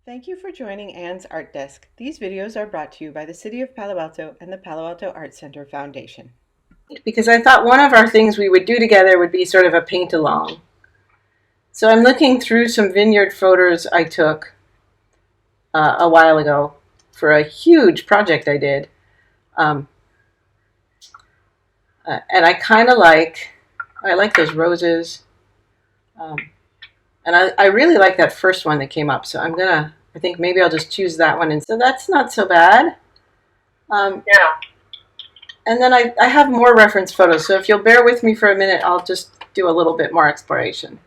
Thank you for joining Anne's Art Desk. These videos are brought to you by the City of Palo Alto and the Palo Alto Art Center Foundation. Because I thought one of our things we would do together would be sort of a paint along. So I'm looking through some vineyard photos I took a while ago for a huge project I did. And I kind of I like those roses. And I really like that first one that came up. So I think maybe I'll just choose that one. And so that's not so bad. Yeah. And then I have more reference photos. So if you'll bear with me for a minute, I'll just do a little bit more exploration.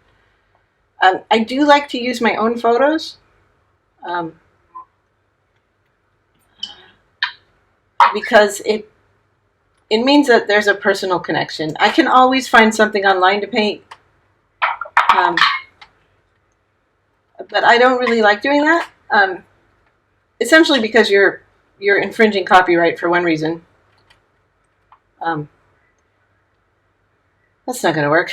I do like to use my own photos. Because it means that there's a personal connection. I can always find something online to paint. But I don't really like doing that. Essentially because you're infringing copyright for one reason. That's not going to work.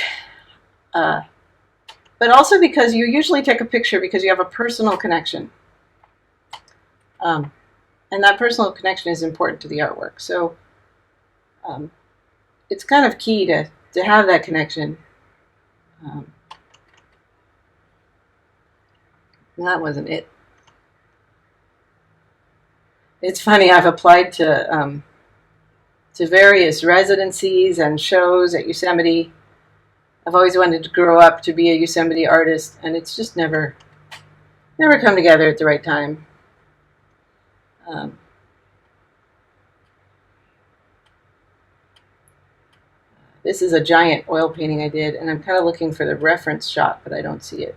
But also because you usually take a picture because you have a personal connection. And that personal connection is important to the artwork. So it's kind of key to have that connection. That wasn't it. It's funny, I've applied to various residencies and shows at Yosemite. I've always wanted to grow up to be a Yosemite artist, and it's just never come together at the right time. This is a giant oil painting I did, and I'm kind of looking for the reference shot, but I don't see it.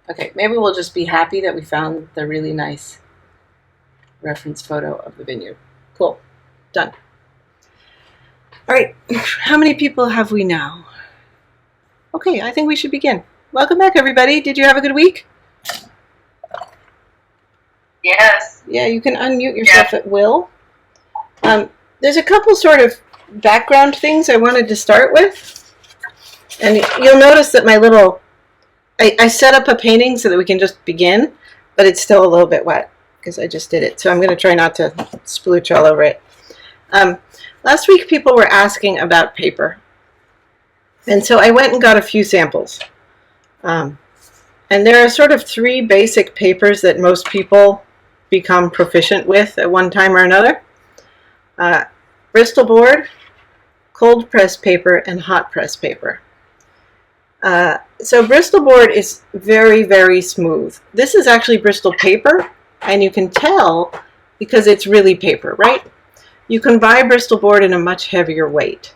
Okay, maybe we'll just be happy that we found the really nice reference photo of the vineyard. Cool. Done. All right, how many people have we now? Okay, I think we should begin. Welcome back, everybody. Did you have a good week? Yes. Yeah, you can unmute yourself at will. There's a couple sort of background things I wanted to start with. And you'll notice that my little... I set up a painting so that we can just begin, but it's still a little bit wet because I just did it. So I'm going to try not to splooch all over it. Last week people were asking about paper. And so I went and got a few samples. And there are sort of three basic papers that most people become proficient with at one time or another. Bristol board, cold press paper, and hot press paper. So Bristol board is very, very smooth. This is actually Bristol paper, and you can tell because it's really paper, right? You can buy Bristol board in a much heavier weight.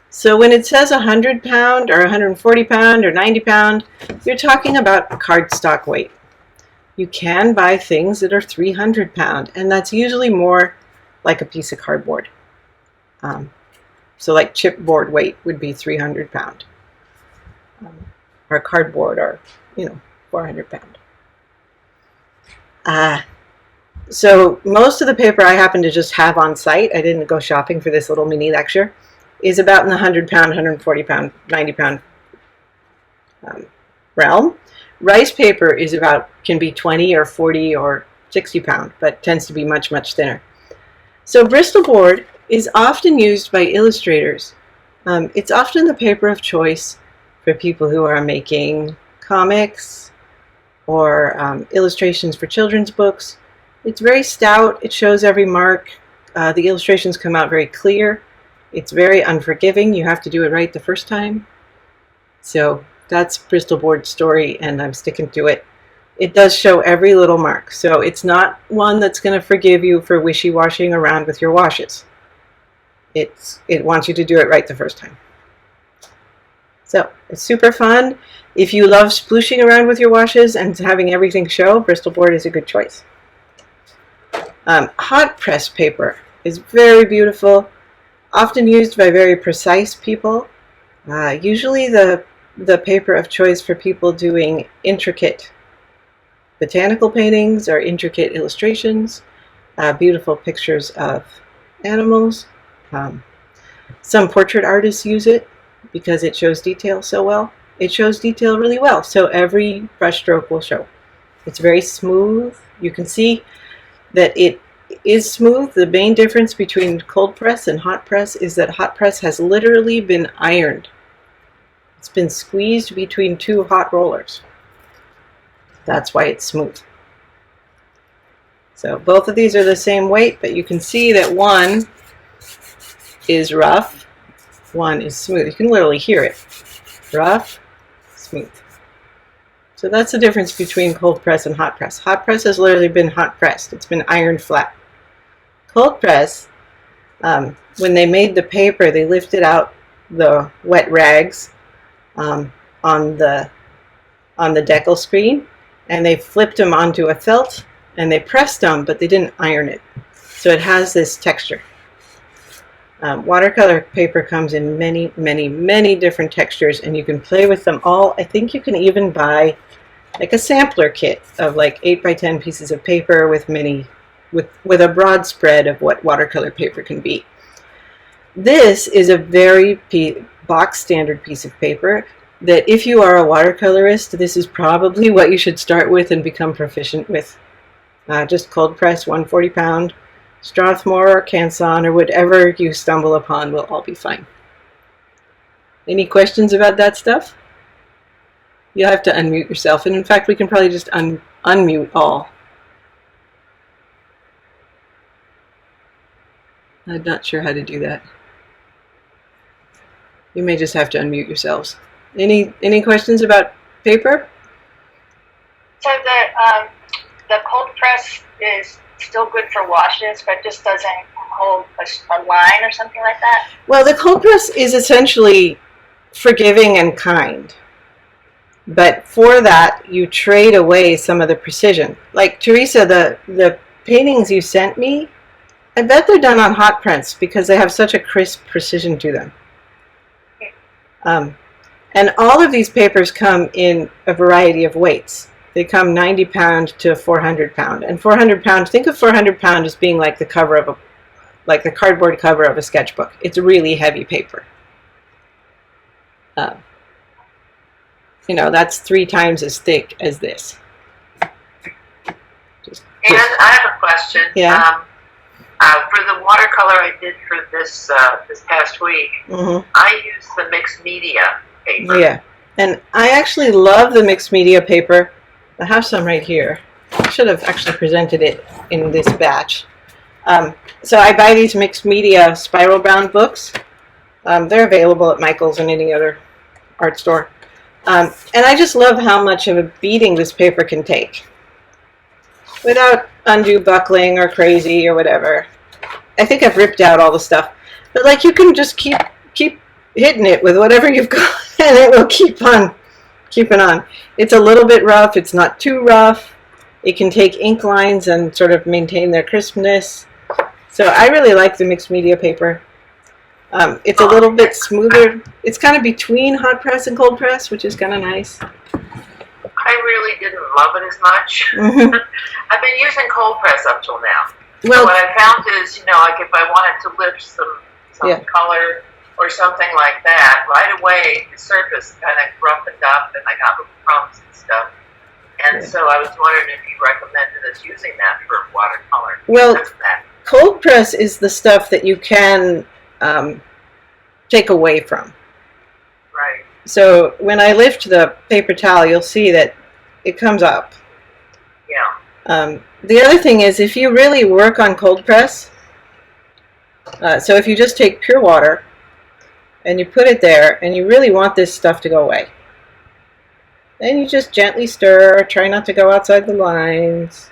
So when it says 100 pound or 140 pound or 90 pound, you're talking about cardstock weight. You can buy things that are 300 pound, and that's usually more like a piece of cardboard. So like chipboard weight would be 300 pound. Or cardboard, or 400 pound. So most of the paper I happen to just have on site, I didn't go shopping for this little mini lecture, is about in the 100 pound, 140 pound, 90 pound realm. Rice paper can be 20 or 40 or 60 pound, but tends to be much, much thinner. So Bristol board is often used by illustrators. It's often the paper of choice for people who are making comics or illustrations for children's books. It's very stout. It shows every mark. The illustrations come out very clear. It's very unforgiving. You have to do it right the first time. So that's Bristol board's story, and I'm sticking to it. It does show every little mark. So it's not one that's going to forgive you for wishy-washing around with your washes. It wants you to do it right the first time. So it's super fun. If you love splooshing around with your washes and having everything show, Bristol board is a good choice. Hot press paper is very beautiful, often used by very precise people. Usually the paper of choice for people doing intricate botanical paintings or intricate illustrations, beautiful pictures of animals. Some portrait artists use it because it shows detail so well. it shows detail really well. So every brush stroke will show. It's very smooth. You can see that it is smooth. The main difference between cold press and hot press is that hot press has literally been ironed. It's been squeezed between two hot rollers. That's why it's smooth. So both of these are the same weight, but you can see that one is rough, one is smooth. You can literally hear it. Rough, smooth. So that's the difference between cold press and hot press. Hot press has literally been hot pressed. It's been ironed flat. Cold press, when they made the paper, they lifted out the wet rags on the decal screen, and they flipped them onto a felt, and they pressed them, but they didn't iron it. So it has this texture. Watercolor paper comes in many, many, many different textures, and you can play with them all. I think you can even buy like a sampler kit of like 8 by 10 pieces of paper with a broad spread of what watercolor paper can be. This is a very box standard piece of paper that if you are a watercolorist, this is probably what you should start with and become proficient with. Just cold press 140 pound. Strathmore or Canson or whatever you stumble upon will all be fine. Any questions about that stuff? You'll have to unmute yourself, and in fact we can probably just unmute all. I'm not sure how to do that. You may just have to unmute yourselves. Any questions about paper? So the cold press is still good for washes, but just doesn't hold a line or something like that? Well, the cold press is essentially forgiving and kind. But for that, you trade away some of the precision. Like Teresa, the paintings you sent me, I bet they're done on hot prints because they have such a crisp precision to them. And all of these papers come in a variety of weights. They come 90 pound to 400 pound. And 400 pound, think of 400 pound as being like the cover of like the cardboard cover of a sketchbook. It's really heavy paper. You know, that's 3 times as thick as this. And I have a question. Yeah. For the watercolor I did for this past week, I used the mixed media paper. Yeah, and I actually love the mixed media paper. I have some right here. I should have actually presented it in this batch. So I buy these mixed media spiral bound books. They're available at Michael's and any other art store. And I just love how much of a beating this paper can take without undue buckling or crazy or whatever. I think I've ripped out all the stuff, but like you can just keep hitting it with whatever you've got, and it will keep on keeping on. It's a little bit rough. It's not too rough. It can take ink lines and sort of maintain their crispness. So I really like the mixed media paper. It's a little bit smoother. It's kind of between hot press and cold press, which is kind of nice. I really didn't love it as much. I've been using cold press up till now. Well, so what I found is, you know, like if I wanted to lift some color or something like that, right away the surface kind of roughened up and I got little crumbs and stuff. And so I was wondering if you recommended us using that for watercolor. Well, cold press is the stuff that you can take away from. Right. So when I lift the paper towel, you'll see that it comes up. Yeah. The other thing is if you really work on cold press, so if you just take pure water and you put it there and you really want this stuff to go away, then you just gently stir, try not to go outside the lines,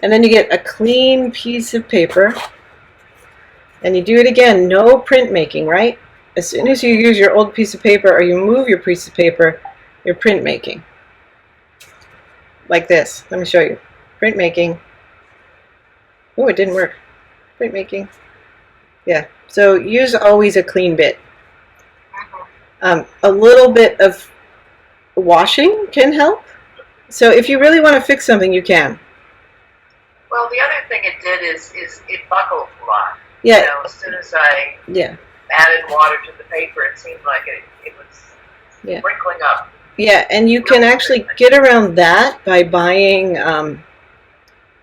and then you get a clean piece of paper and you do it again. No print making, right? As soon as you use your old piece of paper or you move your piece of paper, you're print making. Like this. Let me show you. Print making. Oh, it didn't work. Print making. Yeah. So use always a clean bit. A little bit of washing can help. So if you really want to fix something, you can. Well, the other thing it did is it buckled a lot. Yeah. You know, as soon as I added water to the paper, it seemed like it was Yeah. wrinkling up. Yeah, and you can actually get around that by buying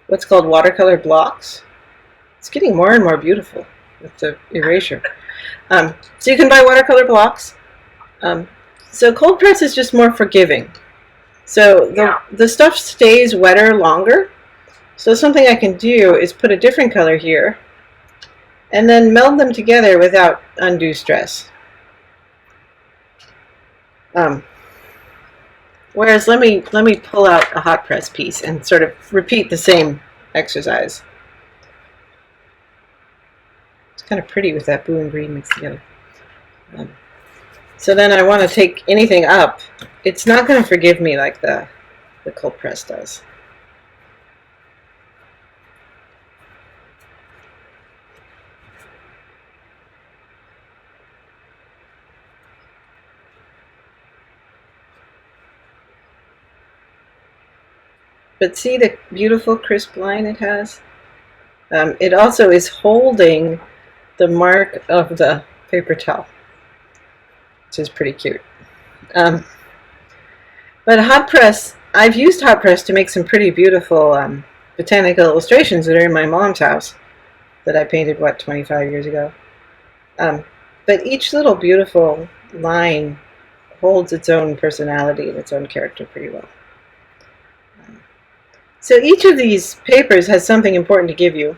what's called watercolor blocks. It's getting more and more beautiful with the erasure. So you can buy watercolor blocks. So cold press is just more forgiving. So the stuff stays wetter longer. So something I can do is put a different color here and then meld them together without undue stress. Whereas let me pull out a hot press piece and sort of repeat the same exercise. It's kind of pretty with that blue and green mixed together. So then I want to take anything up. It's not going to forgive me like the cold press does. But see the beautiful crisp line it has? It also is holding the mark of the paper towel, which is pretty cute. But hot press, I've used hot press to make some pretty beautiful botanical illustrations that are in my mom's house that I painted, 25 years ago. But each little beautiful line holds its own personality and its own character pretty well. So each of these papers has something important to give you.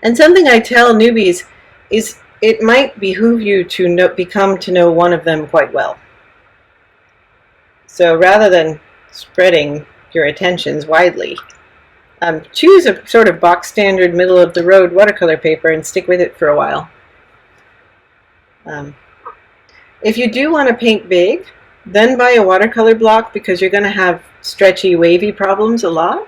And something I tell newbies is it might behoove you to become to know one of them quite well. So rather than spreading your attentions widely, choose a sort of box standard middle of the road watercolor paper and stick with it for a while. If you do want to paint big, then buy a watercolor block because you're going to have stretchy, wavy problems a lot.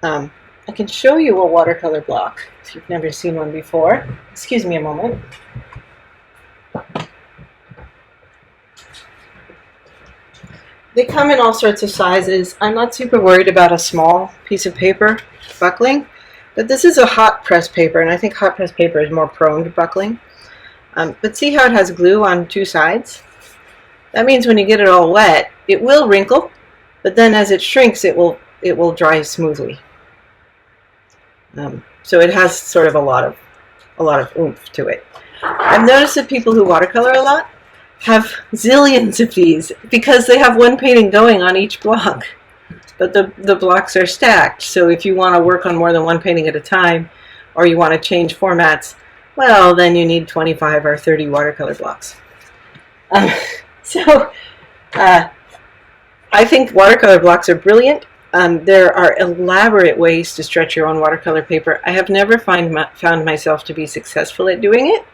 I can show you a watercolor block if you've never seen one before. Excuse me a moment. They come in all sorts of sizes. I'm not super worried about a small piece of paper buckling, but this is a hot press paper, and I think hot press paper is more prone to buckling. But see how it has glue on two sides? That means when you get it all wet, it will wrinkle, but then as it shrinks, it will dry smoothly. So it has sort of a lot of oomph to it. I've noticed that people who watercolor a lot have zillions of these because they have one painting going on each block, but the blocks are stacked. So if you want to work on more than one painting at a time, or you want to change formats, well, then you need 25 or 30 watercolor blocks. So I think watercolor blocks are brilliant. There are elaborate ways to stretch your own watercolor paper. I have never found myself to be successful at doing it.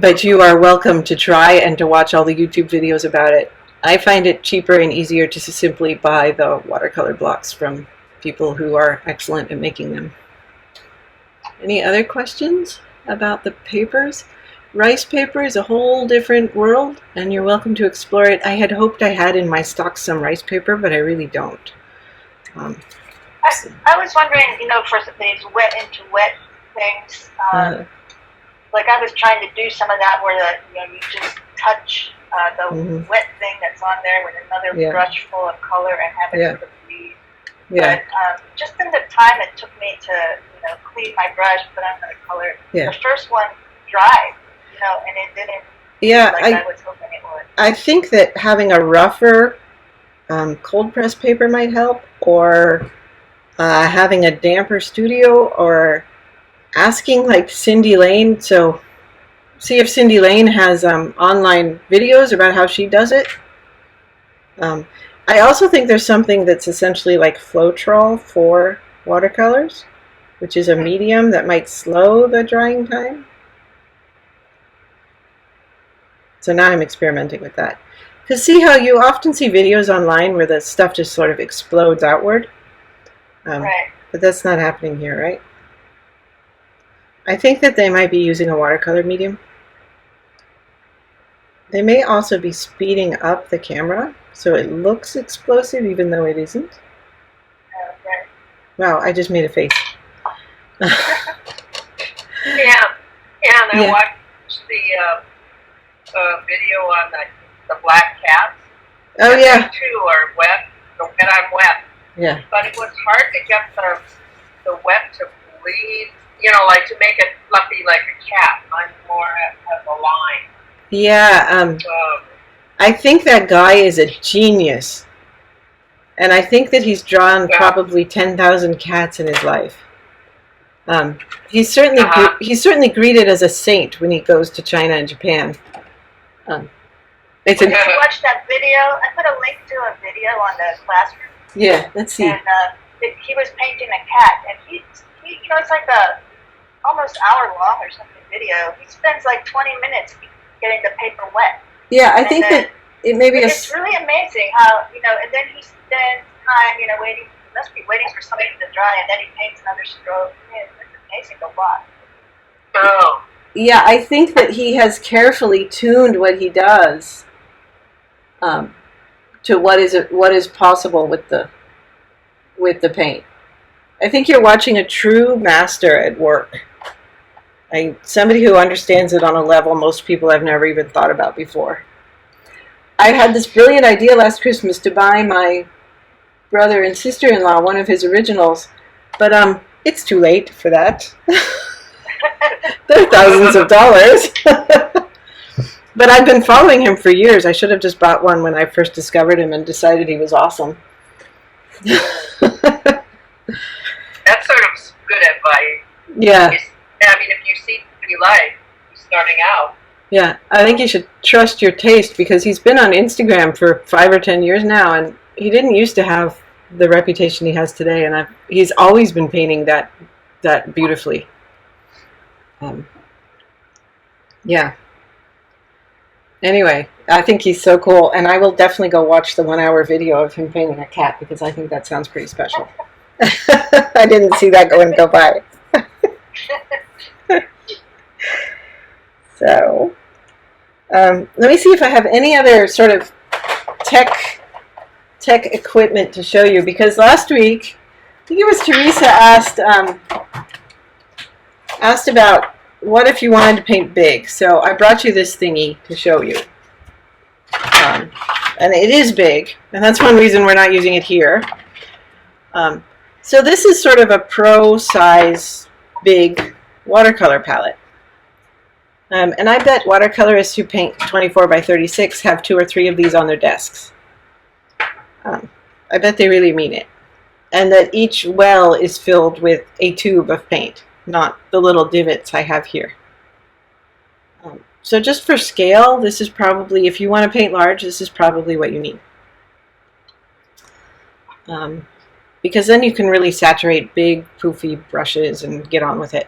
But you are welcome to try and to watch all the YouTube videos about it. I find it cheaper and easier to simply buy the watercolor blocks from people who are excellent at making them. Any other questions about the papers? Rice paper is a whole different world, and you're welcome to explore it. I had hoped I had in my stock some rice paper, but I really don't. I was wondering, for these wet into wet things, like I was trying to do some of that where you just touch the wet thing that's on there with another brush full of color and have it sort of bleed. Yeah. But just in the time it took me to clean my brush, put on the color, the first one dried, and it didn't I was hoping it would. I think that having a rougher cold press paper might help, or having a damper studio, or asking like Cindy Lane. So see if Cindy Lane has online videos about how she does it. I also think there's something that's essentially like Floetrol for watercolors, which is a medium that might slow the drying time. So now I'm experimenting with that. Because see how you often see videos online where the stuff just sort of explodes outward? Right. But that's not happening here, right? I think that they might be using a watercolor medium. They may also be speeding up the camera so it looks explosive even though it isn't. Okay. Wow, I just made a face. Yeah, I watched the video on the black cats. Oh, and yeah. They too are wet, and I'm wet. Yeah. But it was hard to get the wet to bleed, like to make it fluffy like a cat. I'm more as a line. Yeah. I think that guy is a genius. And I think that he's drawn probably 10,000 cats in his life. He's certainly greeted as a saint when he goes to China and Japan. Did you watch that video? I put a link to a video on the classroom. Yeah, let's see. And he was painting a cat, and he it's like a almost hour-long or something video. He spends like 20 minutes getting the paper wet. Yeah, I think that it may be it's really amazing how, and then he spends time, waiting. He must be waiting for something to dry, and then he paints another stroke. It's amazing a lot. Oh. Yeah, I think that he has carefully tuned what he does to what is possible with the paint. I think you're watching a true master at work. Somebody who understands it on a level most people have never even thought about before. I had this brilliant idea last Christmas to buy my brother and sister-in-law one of his originals, but it's too late for that. They're thousands of dollars. But I've been following him for years. I should have just bought one when I first discovered him and decided he was awesome. That's sort of good advice. Yeah. I mean, if you see what you like, starting out. Yeah, I think you should trust your taste, because he's been on Instagram for 5 or 10 years now, and he didn't used to have the reputation he has today, and he's always been painting that beautifully. Yeah. Anyway, I think he's so cool, and I will definitely go watch the 1-hour video of him painting a cat, because I think that sounds pretty special. I didn't see that go by. So, let me see if I have any other sort of tech equipment to show you, because last week, I think it was Teresa asked about what if you wanted to paint big. So I brought you this thingy to show you. And it is big, and that's one reason we're not using it here. So this is sort of a pro size big watercolor palette. And I bet watercolorists who paint 24 by 36 have 2 or 3 of these on their desks. I bet they really mean it. And that each well is filled with a tube of paint, not the little divots I have here. So just for scale, this is probably, if you want to paint large, this is probably what you need. Because then you can really saturate big, poofy brushes and get on with it.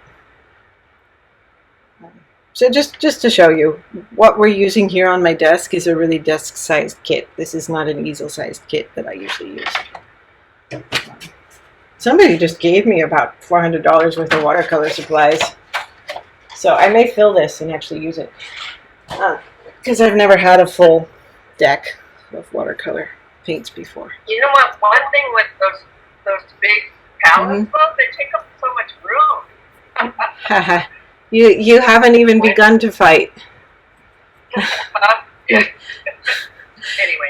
So just to show you, what we're using here on my desk is a really desk-sized kit. This is not an easel-sized kit that I usually use. Somebody just gave me about $400 worth of watercolor supplies. So I may fill this and actually use it. Because I've never had a full deck of watercolor paints before. You know what? One thing with those big palettes, they take up so much room. Haha. You haven't even begun to fight. Anyway,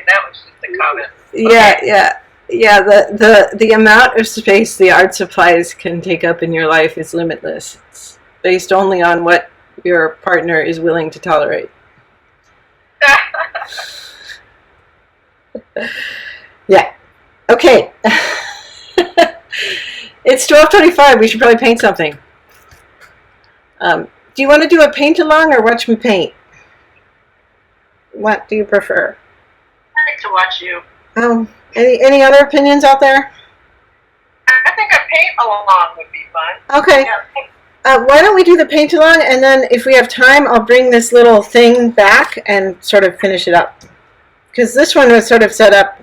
that was just a comment. Yeah. The amount of space the art supplies can take up in your life is limitless. It's based only on what your partner is willing to tolerate. Yeah. Okay. It's 12:25. We should probably paint something. Do you want to do a paint along or watch me paint? What do you prefer? I like to watch you. Any other opinions out there? I think a paint along would be fun. Okay. Why don't we do the paint along, and then if we have time, I'll bring this little thing back and sort of finish it up. Because this one was sort of set up.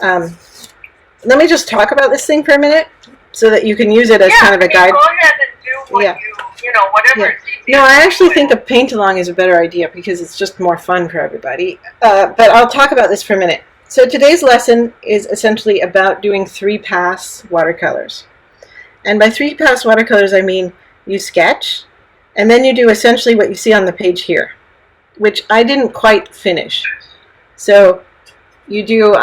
Let me just talk about this thing for a minute, so that you can use it as kind of a guide. Go ahead and do what whatever is easier. No, I actually think a paint along is a better idea because it's just more fun for everybody. But I'll talk about this for a minute. So today's lesson is essentially about doing 3-pass watercolors. And by 3-pass watercolors, I mean you sketch, And then you do essentially what you see on the page here, which I didn't quite finish. So you do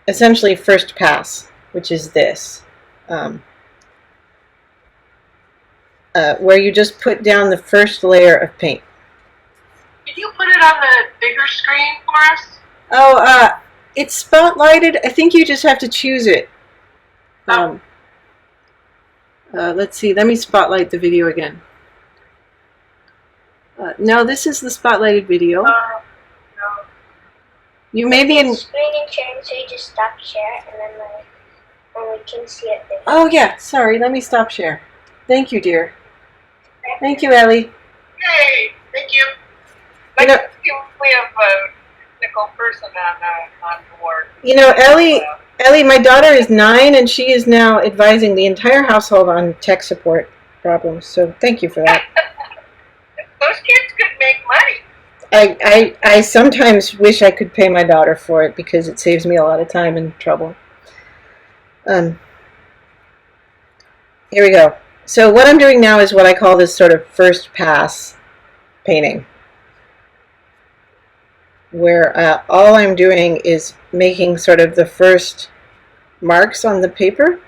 essentially first pass, which is this, where you just put down the first layer of paint. Can you put it on the bigger screen for us? Oh, it's spotlighted. I think you just have to choose it. Let's see. Let me spotlight the video again. No, this is the spotlighted video. No. You may be in. Screen and sharing, so you just stop share, and then we can see it there. Oh yeah, sorry. Let me stop share. Thank you, dear. Thank you, Ellie. Yay! Thank you. You know, We have a technical person on board. you know, Ellie, my daughter is 9, and she is now advising the entire household on tech support problems. So thank you for that. Those kids could make money. I sometimes wish I could pay my daughter for it because it saves me a lot of time and trouble. Here we go. So what I'm doing now is what I call this sort of first pass painting, where all I'm doing is making sort of the first marks on the paper,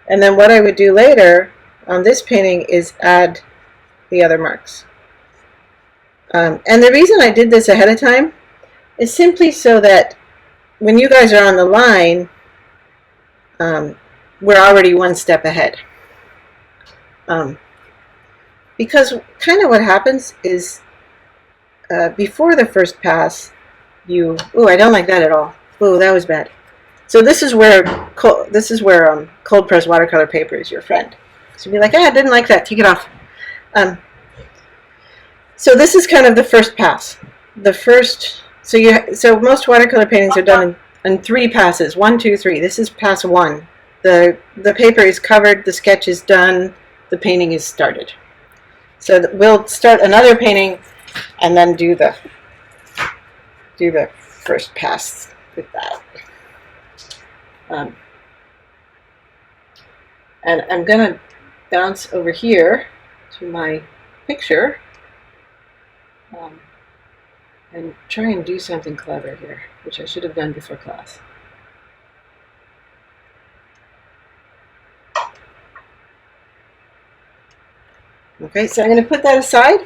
and then what I would do later on this painting is add the other marks. And the reason I did this ahead of time is simply so that when you guys are on the line, we're already one step ahead. Because kind of what happens is before the first pass, I don't like that at all. Oh, that was bad. So this is where cold press watercolor paper is your friend. So be like, I didn't like that. Take it off. So this is kind of the first pass. So most watercolor paintings are done in 3 passes. 1, 2, 3. This is pass 1. The paper is covered. The sketch is done. The painting is started. So we'll start another painting, and then do the first pass with that. And I'm going to bounce over here to my picture and try and do something clever here, which I should have done before class. Okay, so I'm going to put that aside,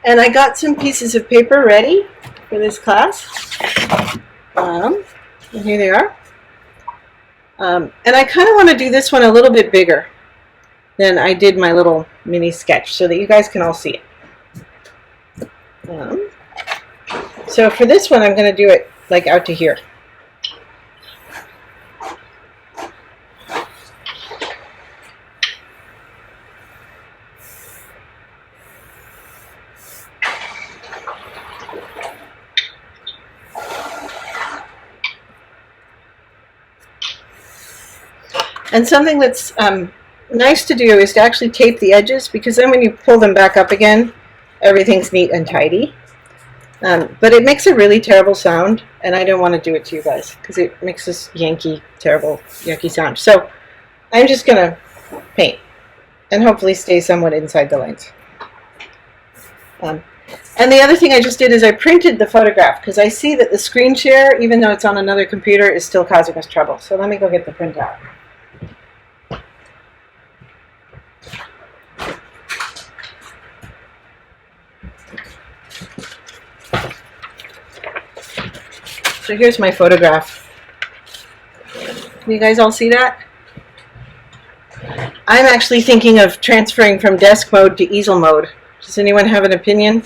and I got some pieces of paper ready for this class. And here they are. And I kind of want to do this one a little bit bigger than I did my little mini sketch so that you guys can all see it. So for this one, I'm going to do it like out to here. And something that's nice to do is to actually tape the edges, because then when you pull them back up again, everything's neat and tidy. But it makes a really terrible sound, and I don't want to do it to you guys because it makes this terrible, yucky sound. So I'm just going to paint and hopefully stay somewhat inside the lines. And the other thing I just did is I printed the photograph, because I see that the screen share, even though it's on another computer, is still causing us trouble. So let me go get the printout. So here's my photograph. Can you guys all see that? I'm actually thinking of transferring from desk mode to easel mode. Does anyone have an opinion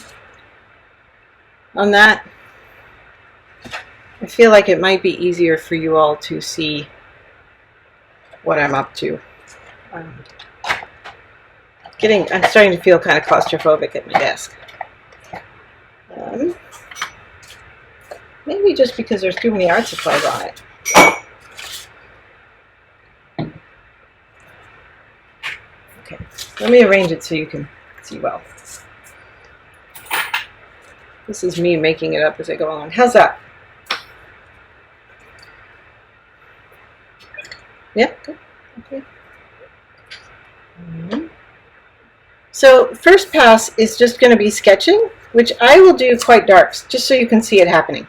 on that? I feel like it might be easier for you all to see what I'm up to. I'm starting to feel kind of claustrophobic at my desk. Maybe just because there's too many art supplies on it. Okay, let me arrange it so you can see well. This is me making it up as I go along. How's that? Yep, good. Okay. So first pass is just going to be sketching, which I will do quite dark, just so you can see it happening.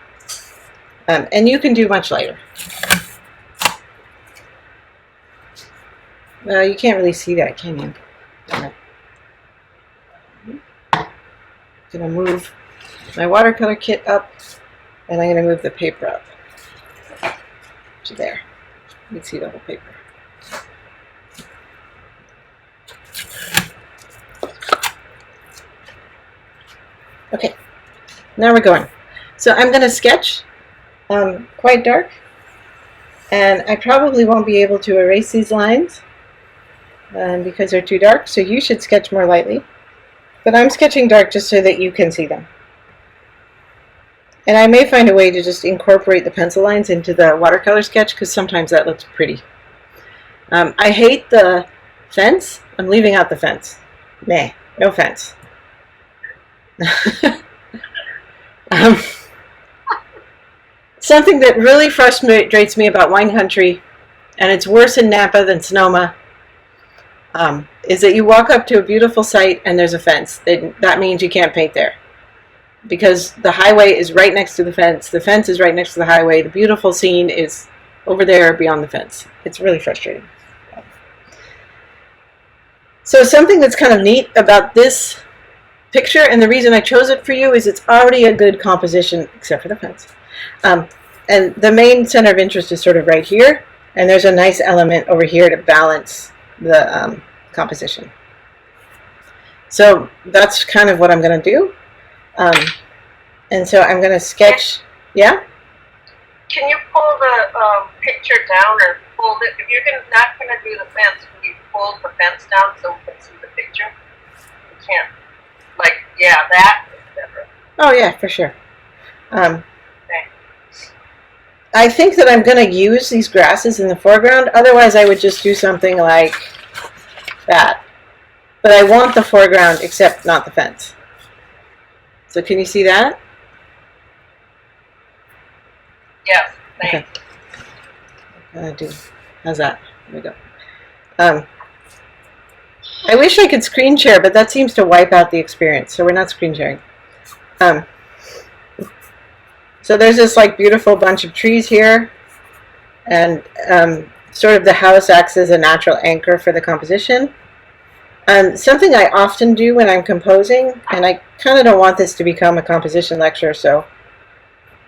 And you can do much lighter. Well, you can't really see that, can you? I'm going to move my watercolor kit up, and I'm going to move the paper up to there. You can see the whole paper. Okay, now we're going. So I'm going to sketch quite dark, and I probably won't be able to erase these lines because they're too dark, so you should sketch more lightly. But I'm sketching dark just so that you can see them. And I may find a way to just incorporate the pencil lines into the watercolor sketch, because sometimes that looks pretty. I hate the fence. I'm leaving out the fence. Nah, no fence. Something that really frustrates me about wine country, and it's worse in Napa than Sonoma, is that you walk up to a beautiful site and there's a fence. That means you can't paint there, because the highway is right next to the fence is right next to the highway, the beautiful scene is over there beyond the fence. It's really frustrating. So something that's kind of neat about this picture, and the reason I chose it for you, is it's already a good composition, except for the fence. And the main center of interest is sort of right here, and there's a nice element over here to balance the composition. So that's kind of what I'm going to do. And so I'm going to sketch. Yeah? Can you pull the picture down, or fold it? If you're not going to do the fence, can you fold the fence down so we can see the picture? You can't. Like, yeah, that is better. Oh, yeah, for sure. Okay. I think that I'm going to use these grasses in the foreground. Otherwise, I would just do something like that. But I want the foreground, except not the fence. So can you see that? Yes, thanks. Okay. How's that? There we go. I wish I could screen share, but that seems to wipe out the experience, so we're not screen sharing. So there's this like beautiful bunch of trees here, and sort of the house acts as a natural anchor for the composition. Something I often do when I'm composing, and I kind of don't want this to become a composition lecture, so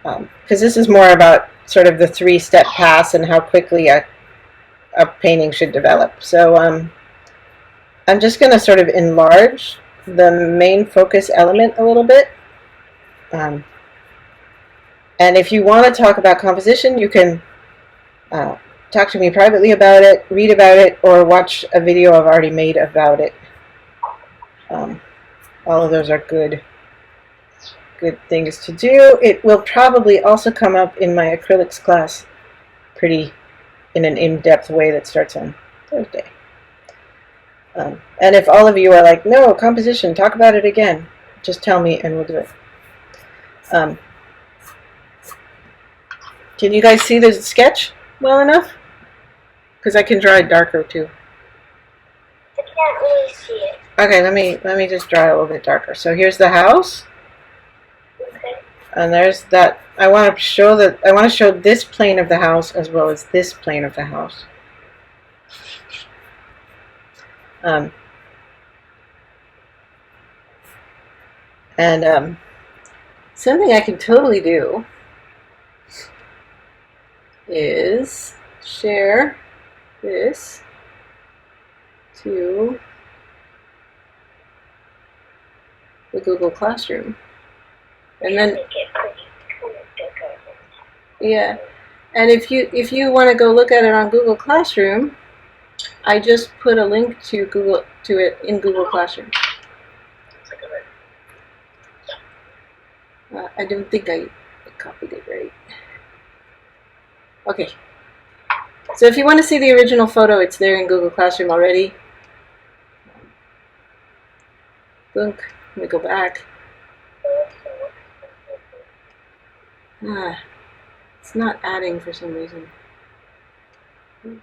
because this is more about sort of the three-step pass and how quickly a painting should develop. So I'm just going to sort of enlarge the main focus element a little bit. And if you want to talk about composition, you can talk to me privately about it, read about it, or watch a video I've already made about it. All of those are good things to do. It will probably also come up in my acrylics class in an in-depth way that starts on Thursday. And if all of you are like, no, composition, talk about it again, just tell me and we'll do it. Can you guys see the sketch well enough? Because I can draw it darker too. I can't really see it. Okay, let me just draw it a little bit darker. So here's the house. Okay. And there's that. I want to show this plane of the house as well as this plane of the house. Something I can totally do is share this to the Google Classroom, and then yeah, and if you want to go look at it on Google Classroom, I just put a link to it in Google Classroom. I don't think I copied it right. Okay. So if you want to see the original photo, it's there in Google Classroom already. Boom. Let me go back. It's not adding for some reason. There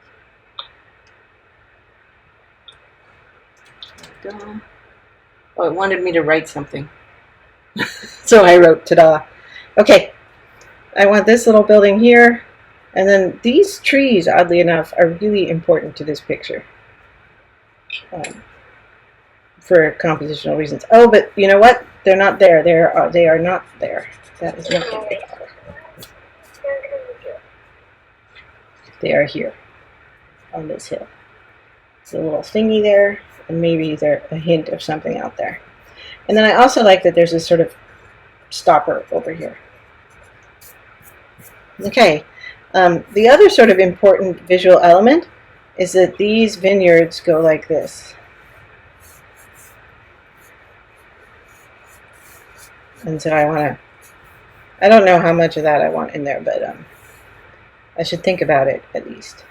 we go. Oh, it wanted me to write something. So I wrote, ta-da. Okay, I want this little building here. And then these trees, oddly enough, are really important to this picture. For compositional reasons. Oh, but you know what? They're not there. They are not there. That is not what they are. They are here on this hill. It's a little thingy there, and maybe there's a hint of something out there. And then I also like that there's this sort of stopper over here. Okay, the other sort of important visual element is that these vineyards go like this. And so I don't know how much of that I want in there, but I should think about it at least.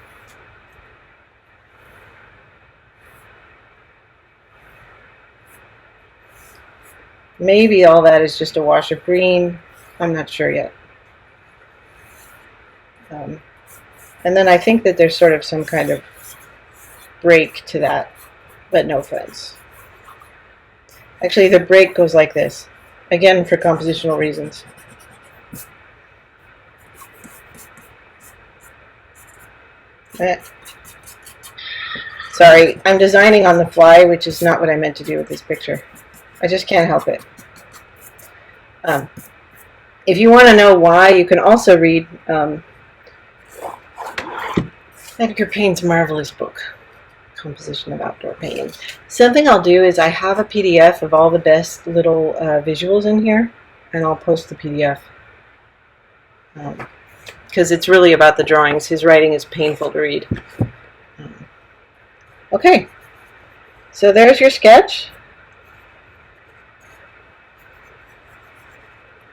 Maybe all that is just a wash of green. I'm not sure yet. And then I think that there's sort of some kind of break to that, but no fence. Actually, the break goes like this. Again, for compositional reasons. Sorry, I'm designing on the fly, which is not what I meant to do with this picture. I just can't help it. If you want to know why, you can also read Edgar Payne's marvelous book, Composition of Outdoor Painting. Something I'll do is I have a PDF of all the best little visuals in here, and I'll post the PDF. Because it's really about the drawings. His writing is painful to read. Okay, so there's your sketch.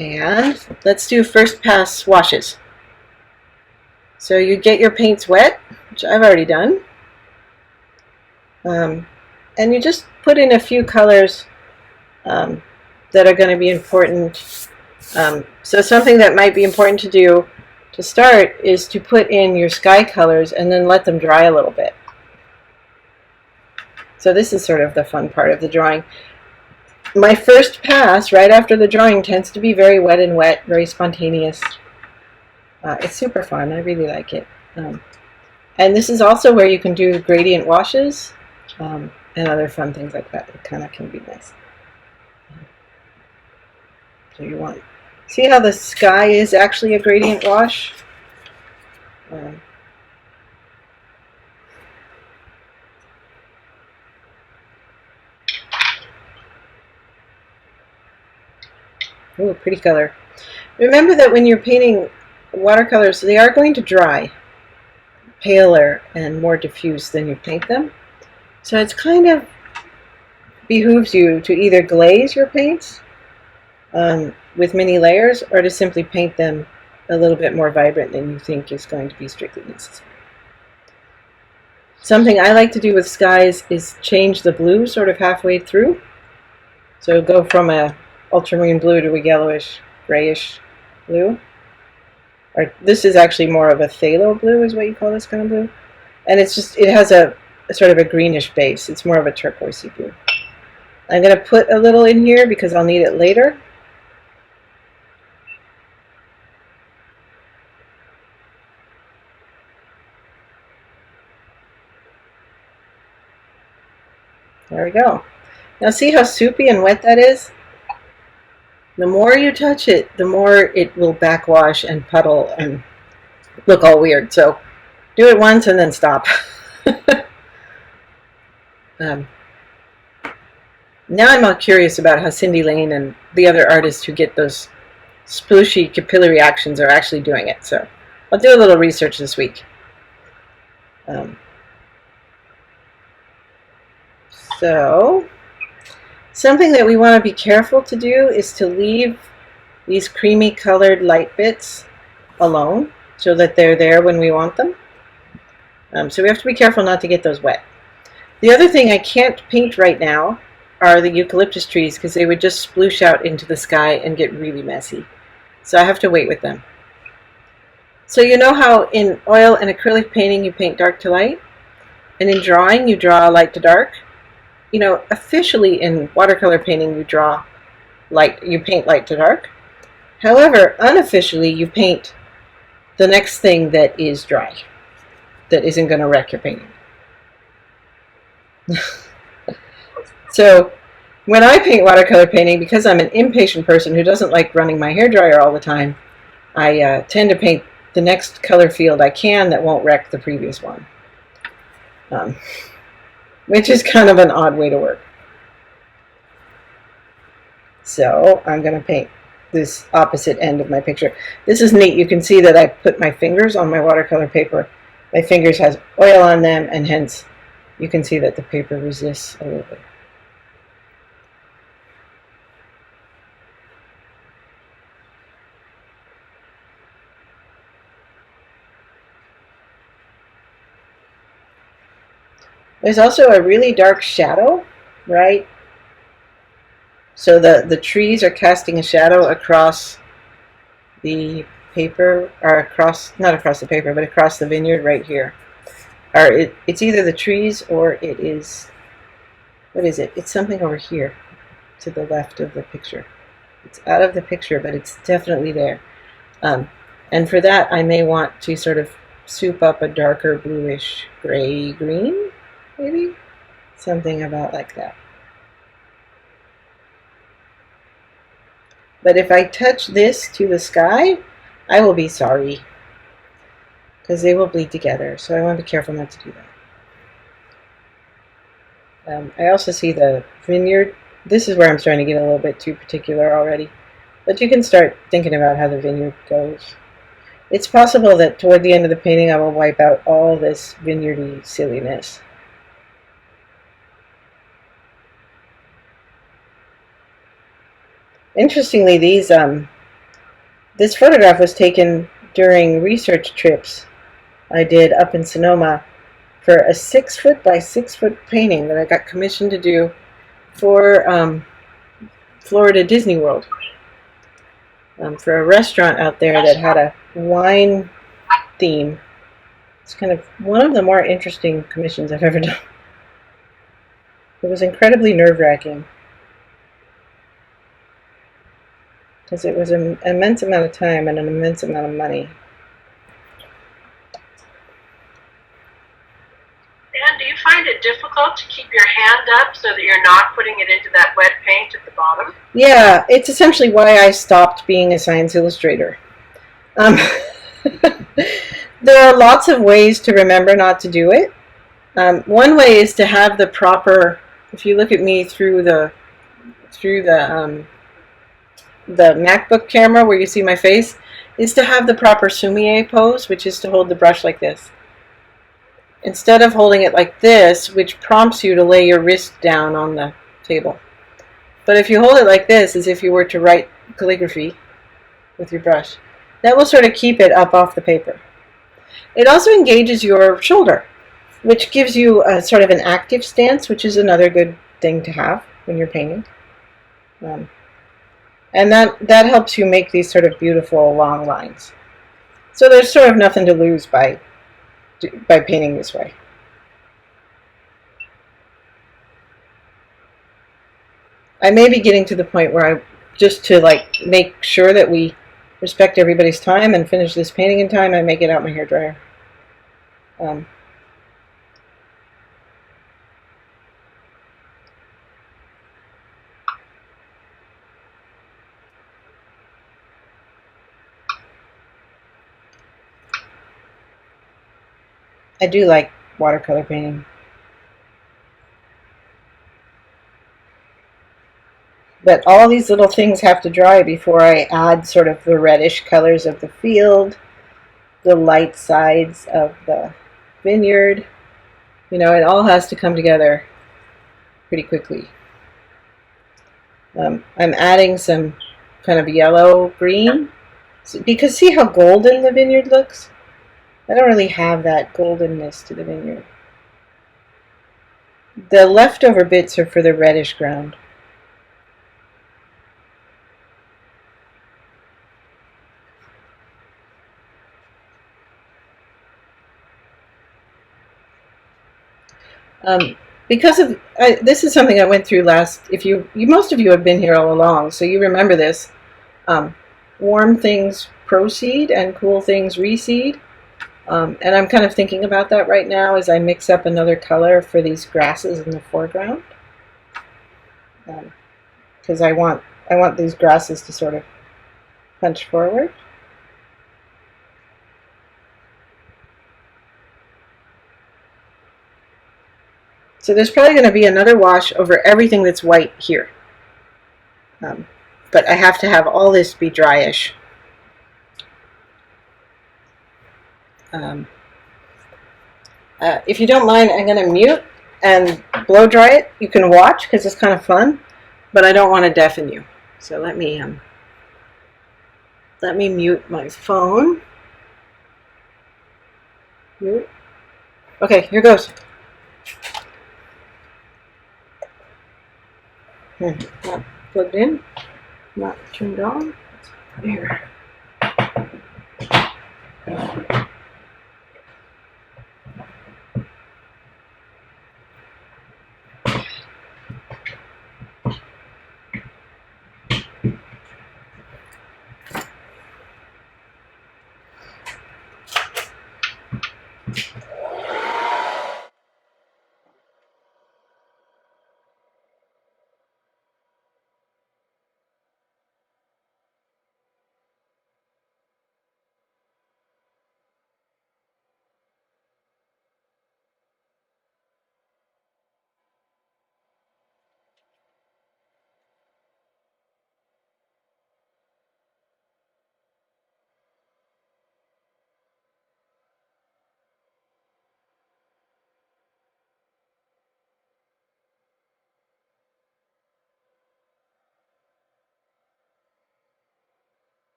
And let's do first pass washes. So you get your paints wet, which I've already done. And you just put in a few colors that are going to be important. So something that might be important to do to start is to put in your sky colors and then let them dry a little bit. So this is sort of the fun part of the drawing. My first pass right after the drawing tends to be very wet and wet, very spontaneous. It's super fun. I really like it. And this is also where you can do gradient washes and other fun things like that. It kind of can be nice. So you want, see how the sky is actually a gradient wash? Ooh, pretty color. Remember that when you're painting watercolors, they are going to dry paler and more diffuse than you paint them. So it's kind of behooves you to either glaze your paints with many layers or to simply paint them a little bit more vibrant than you think is going to be strictly necessary. Something I like to do with skies is change the blue sort of halfway through. So go from a ultramarine blue to a yellowish, grayish blue. Or this is actually more of a phthalo blue is what you call this kind of blue. And it's just, it has a sort of a greenish base. It's more of a turquoisey blue. I'm going to put a little in here because I'll need it later. There we go. Now see how soupy and wet that is? The more you touch it, the more it will backwash and puddle and look all weird. So do it once and then stop. Now I'm all curious about how Cindy Lane and the other artists who get those splooshy capillary actions are actually doing it. So I'll do a little research this week. So something that we want to be careful to do is to leave these creamy colored light bits alone so that they're there when we want them. So we have to be careful not to get those wet. The other thing I can't paint right now are the eucalyptus trees because they would just sploosh out into the sky and get really messy. So I have to wait with them. So you know how in oil and acrylic painting you paint dark to light? And in drawing you draw light to dark? you know, officially in watercolor painting, you draw light, you paint light to dark. However, unofficially, you paint the next thing that is dry, that isn't going to wreck your painting. So when I paint watercolor painting, because I'm an impatient person who doesn't like running my hairdryer all the time, I tend to paint the next color field I can that won't wreck the previous one, which is kind of an odd way to work. So I'm going to paint this opposite end of my picture. This is neat. You can see that I put my fingers on my watercolor paper. My fingers has oil on them, and hence you can see that the paper resists a little bit. There's also a really dark shadow, right? So the trees are casting a shadow across the paper, or across, not across the paper, but across the vineyard right here. Or it's either the trees or it is, what is it? It's something over here to the left of the picture. It's out of the picture, but it's definitely there. And for that, I may want to sort of soup up a darker bluish gray green, maybe? Something about like that. But if I touch this to the sky, I will be sorry, because they will bleed together. So I want to be careful not to do that. I also see the vineyard. This is where I'm starting to get a little bit too particular already. But you can start thinking about how the vineyard goes. It's possible that toward the end of the painting I will wipe out all this vineyardy silliness. Interestingly, this photograph was taken during research trips I did up in Sonoma for a 6-foot by 6-foot painting that I got commissioned to do for Florida Disney World, for a restaurant out there that had a wine theme. It's kind of one of the more interesting commissions I've ever done. It was incredibly nerve-wracking, because it was an immense amount of time and an immense amount of money. And do you find it difficult to keep your hand up so that you're not putting it into that wet paint at the bottom? Yeah, it's essentially why I stopped being a science illustrator. There are lots of ways to remember not to do it. One way is to have the proper, if you look at me through the MacBook camera where you see my face, is to have the proper sommelier pose, which is to hold the brush like this. Instead of holding it like this, which prompts you to lay your wrist down on the table. But if you hold it like this, as if you were to write calligraphy with your brush, that will sort of keep it up off the paper. It also engages your shoulder, which gives you a sort of an active stance, which is another good thing to have when you're painting. And that helps you make these sort of beautiful long lines. So there's sort of nothing to lose by painting this way. I may be getting to the point where just to like make sure that we respect everybody's time and finish this painting in time, I may get out my hairdryer. I do like watercolor painting. But all these little things have to dry before I add sort of the reddish colors of the field, the light sides of the vineyard. You know, it all has to come together pretty quickly. I'm adding some kind of yellow-green, because see how golden the vineyard looks? I don't really have that goldenness to the vineyard. The leftover bits are for the reddish ground. because of this is something I went through last. If you most of you have been here all along, so you remember this. Warm things proceed and cool things recede. And I'm kind of thinking about that right now as I mix up another color for these grasses in the foreground. Because I want these grasses to sort of punch forward. So there's probably going to be another wash over everything that's white here. But I have to have all this be dryish. If you don't mind, I'm going to mute and blow dry it. You can watch because it's kind of fun, but I don't want to deafen you. So let me mute my phone. Mute. Okay, here goes. Not plugged in, not turned on. Here.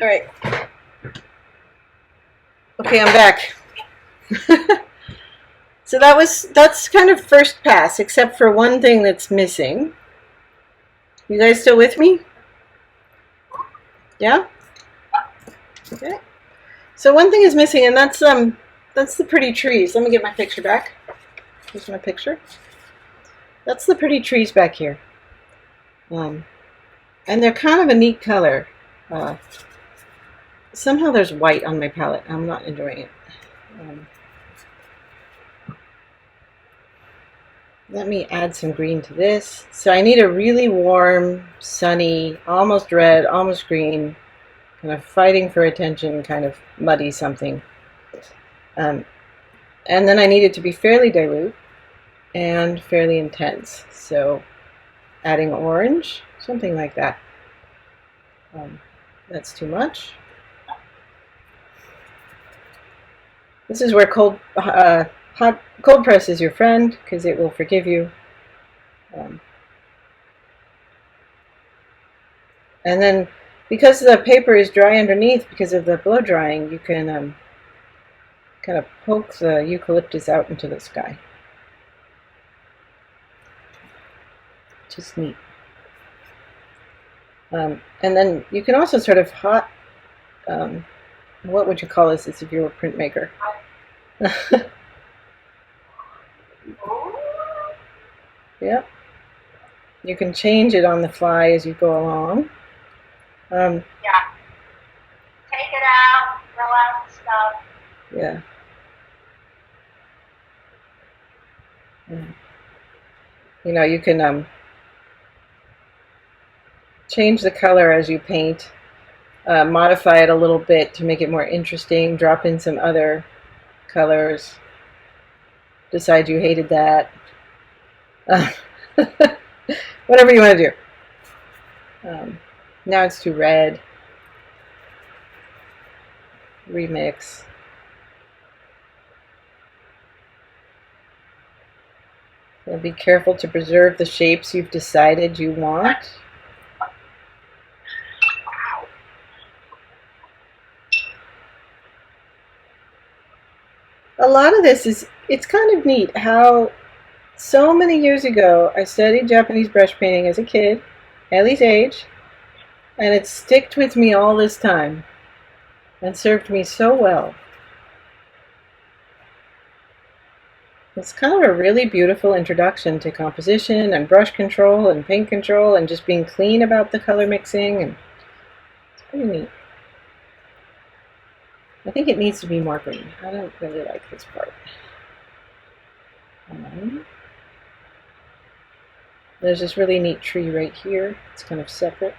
All right. Okay, I'm back. So that's kind of first pass, except for one thing that's missing. You guys still with me? Yeah? Okay. So one thing is missing, and that's the pretty trees. Let me get my picture back. Here's my picture. That's the pretty trees back here. And they're kind of a neat color. Somehow there's white on my palette. I'm not enjoying it. Let me add some green to this. So I need a really warm, sunny, almost red, almost green, kind of fighting for attention, kind of muddy something. And then I need it to be fairly dilute and fairly intense. So adding orange, something like that. That's too much. This is where cold press is your friend, because it will forgive you. And then, because the paper is dry underneath, because of the blow drying, you can kind of poke the eucalyptus out into the sky. Just neat. And then you can also sort of hot, what would you call this if you were a printmaker? Yep. You can change it on the fly as you go along. Yeah. Take it out, throw out the stuff. Yeah. You know, you can change the color as you paint, modify it a little bit to make it more interesting, drop in some other colors, decide you hated that. Whatever you want to do. Now it's too red. Remix. So be careful to preserve the shapes you've decided you want. A lot of this it's kind of neat how so many years ago I studied Japanese brush painting as a kid, Ellie's age, And it sticked with me all this time and served me so well. It's kind of a really beautiful introduction to composition and brush control and paint control and just being clean about the color mixing, and it's pretty neat. I think it needs to be more green. I don't really like this part. There's this really neat tree right here. It's kind of separate.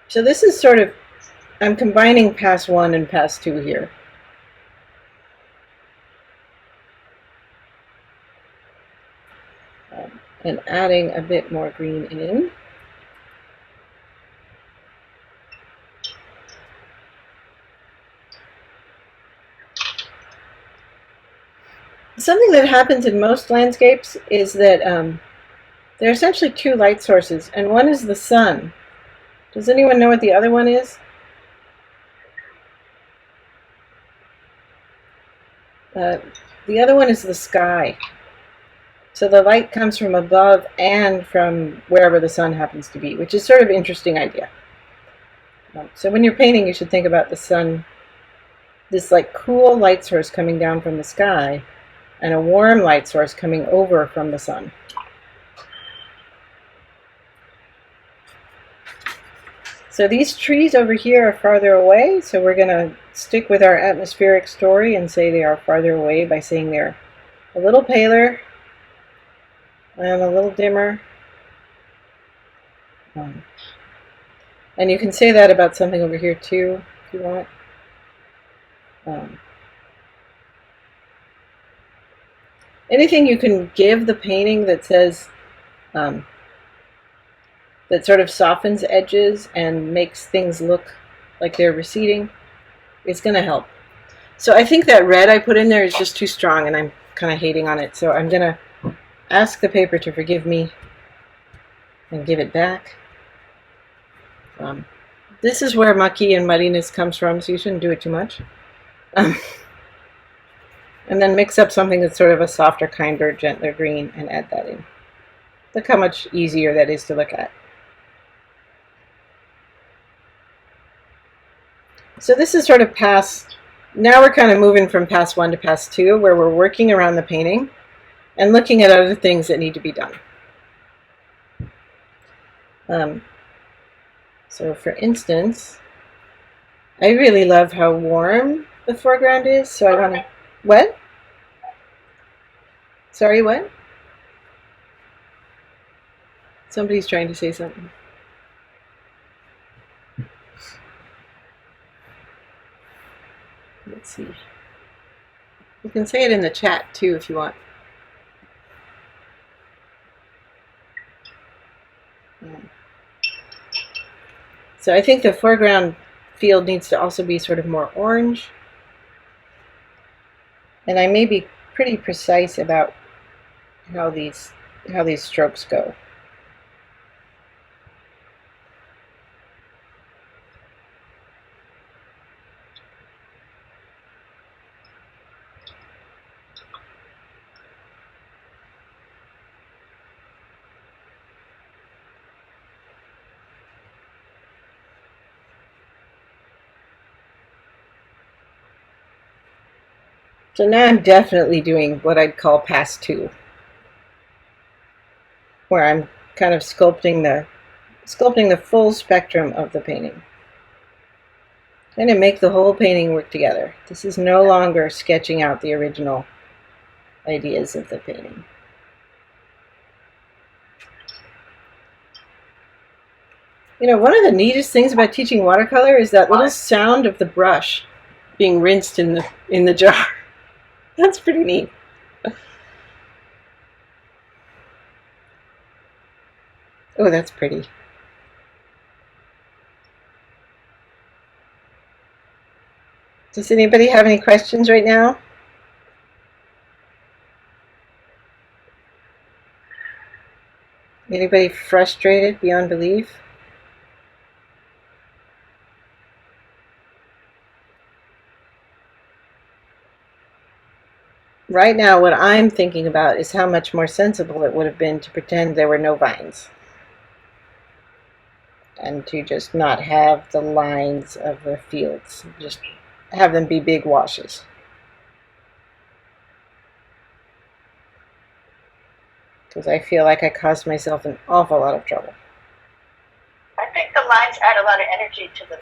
So this is sort of, I'm combining pass 1 and pass 2 here. And adding a bit more green in. Something that happens in most landscapes is that there are essentially two light sources, and one is the sun. Does anyone know what the other one is? The other one is the sky. So the light comes from above and from wherever the sun happens to be, which is sort of an interesting idea. So when you're painting, you should think about the sun, this like cool light source coming down from the sky, and a warm light source coming over from the sun. So these trees over here are farther away, so we're going to stick with our atmospheric story and say they are farther away by saying they're a little paler and a little dimmer. And you can say that about something over here too, if you want. Anything you can give the painting that says, that sort of softens edges and makes things look like they're receding, it's going to help. So I think that red I put in there is just too strong, and I'm kind of hating on it. So I'm going to ask the paper to forgive me and give it back. This is where mucky and muddiness comes from, so you shouldn't do it too much. And then mix up something that's sort of a softer, kinder, gentler green and add that in. Look how much easier that is to look at. So this is sort of now we're kind of moving from pass 1 to pass 2, where we're working around the painting and looking at other things that need to be done. So for instance, I really love how warm the foreground is, so I want to... What? Sorry, what? Somebody's trying to say something. Let's see. You can say it in the chat too if you want. So I think the foreground field needs to also be sort of more orange. And I may be pretty precise about how these strokes go. So now I'm definitely doing what I'd call pass 2, where I'm kind of sculpting the full spectrum of the painting. Trying to make the whole painting work together. This is no longer sketching out the original ideas of the painting. You know, one of the neatest things about teaching watercolor is that little sound of the brush being rinsed in the jar. That's pretty neat. Oh, that's pretty. Does anybody have any questions right now? Anybody frustrated beyond belief? Right now, what I'm thinking about is how much more sensible it would have been to pretend there were no vines. And to just not have the lines of the fields. Just have them be big washes. Because I feel like I caused myself an awful lot of trouble. I think the lines add a lot of energy to the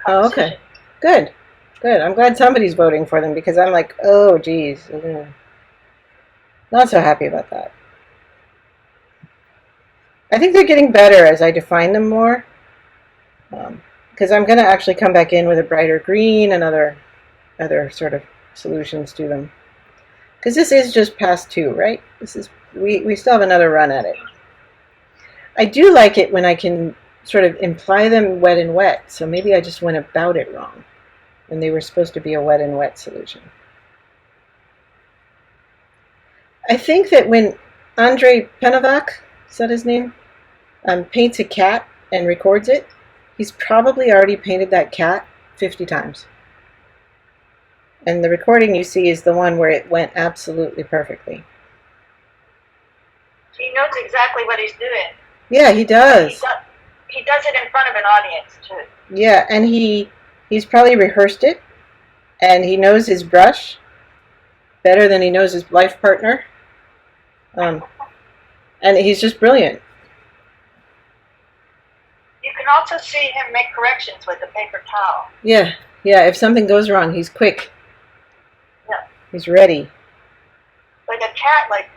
Oh, composition. okay. Good. Good. I'm glad somebody's voting for them because I'm like, oh, geez. Not so happy about that. I think they're getting better as I define them more. Because I'm going to actually come back in with a brighter green and other sort of solutions to them. Because this is just past 2, right? We still have another run at it. I do like it when I can sort of imply them wet and wet, so maybe I just went about it wrong, and they were supposed to be a wet and wet solution. I think that when Andrei Penovac, is that his name, paints a cat and records it, he's probably already painted that cat 50 times. And the recording you see is the one where it went absolutely perfectly. He knows exactly what he's doing. Yeah, he does. He does it in front of an audience, too. Yeah, and he's probably rehearsed it, and he knows his brush better than he knows his life partner. And he's just brilliant. You can also see him make corrections with a paper towel. Yeah, if something goes wrong, he's quick. Yeah. He's ready. Like a cat, like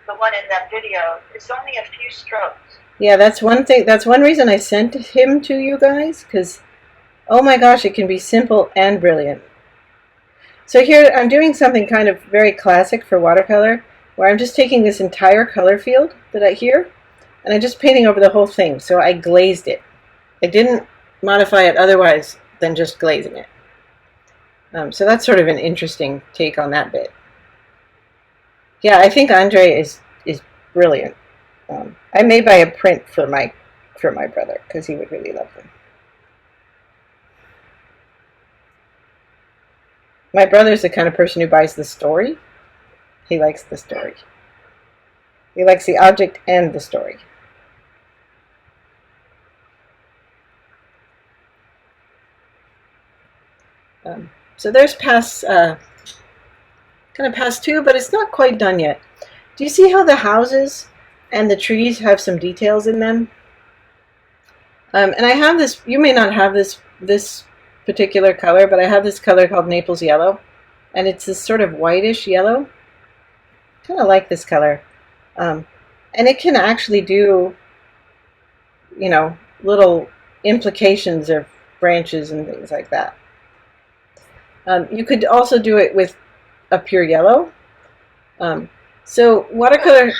the one in that video, is only a few strokes. Yeah, that's one thing. That's one reason I sent him to you guys, because, oh my gosh, it can be simple and brilliant. So here, I'm doing something kind of very classic for watercolor, where I'm just taking this entire color field that I hear, and I'm just painting over the whole thing. So I glazed it. I didn't modify it otherwise than just glazing it. So that's sort of an interesting take on that bit. Yeah, I think Andre is brilliant. I may buy a print for my brother because he would really love them. My brother's the kind of person who buys the story. He likes the story. He likes the object and the story. So there's past, kind of past 2, but it's not quite done yet. Do you see how the houses and the trees have some details in them? And I have this, you may not have this particular color, but I have this color called Naples Yellow, and it's this sort of whitish yellow. Kind of like this color. And it can actually do, little implications of branches and things like that. You could also do it with a pure yellow. So watercolor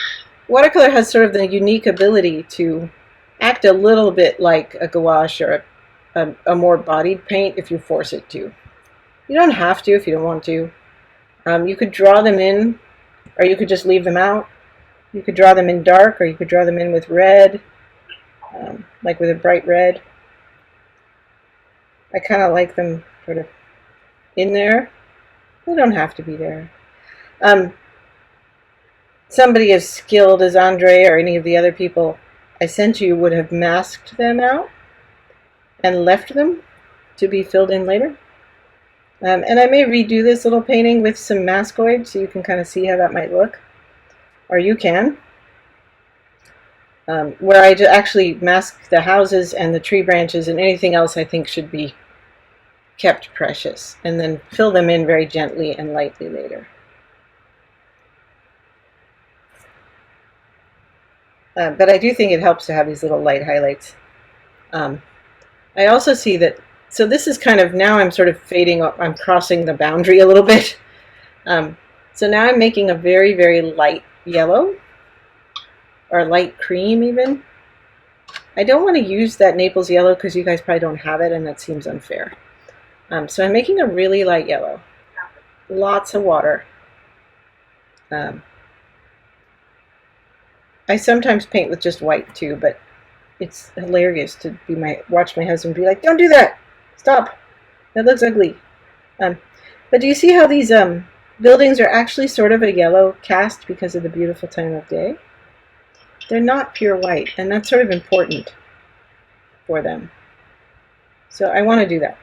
has sort of the unique ability to act a little bit like a gouache or a more bodied paint if you force it to. You don't have to if you don't want to. You could draw them in, or you could just leave them out. You could draw them in dark, or you could draw them in with red, like with a bright red. I kind of like them sort of in there. They don't have to be there. Somebody as skilled as Andre or any of the other people I sent you would have masked them out and left them to be filled in later. And I may redo this little painting with some maskoid so you can kind of see how that might look. Or you can. Where I actually mask the houses and the tree branches, and anything else I think should be kept precious, and then fill them in very gently and lightly later. But I do think it helps to have these little light highlights. I also see that, so this is kind of, now I'm sort of fading, I'm crossing the boundary a little bit. So now I'm making a very, very light yellow, or light cream even. I don't want to use that Naples yellow because you guys probably don't have it, and that seems unfair. So I'm making a really light yellow. Lots of water. I sometimes paint with just white too, but it's hilarious to watch my husband be like, "Don't do that! Stop! That looks ugly." But do you see how these buildings are actually sort of a yellow cast because of the beautiful time of day. They're not pure white, and that's sort of important for them. So I want to do that.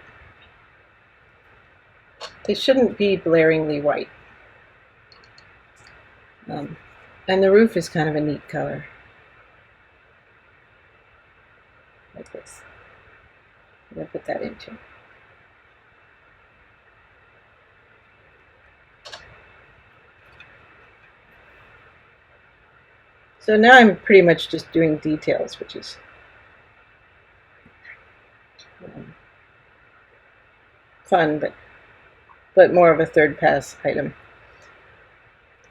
They shouldn't be blaringly white. And the roof is kind of a neat color. Like this. I'm going to put that in too. So now I'm pretty much just doing details, which is fun, but more of a third pass item.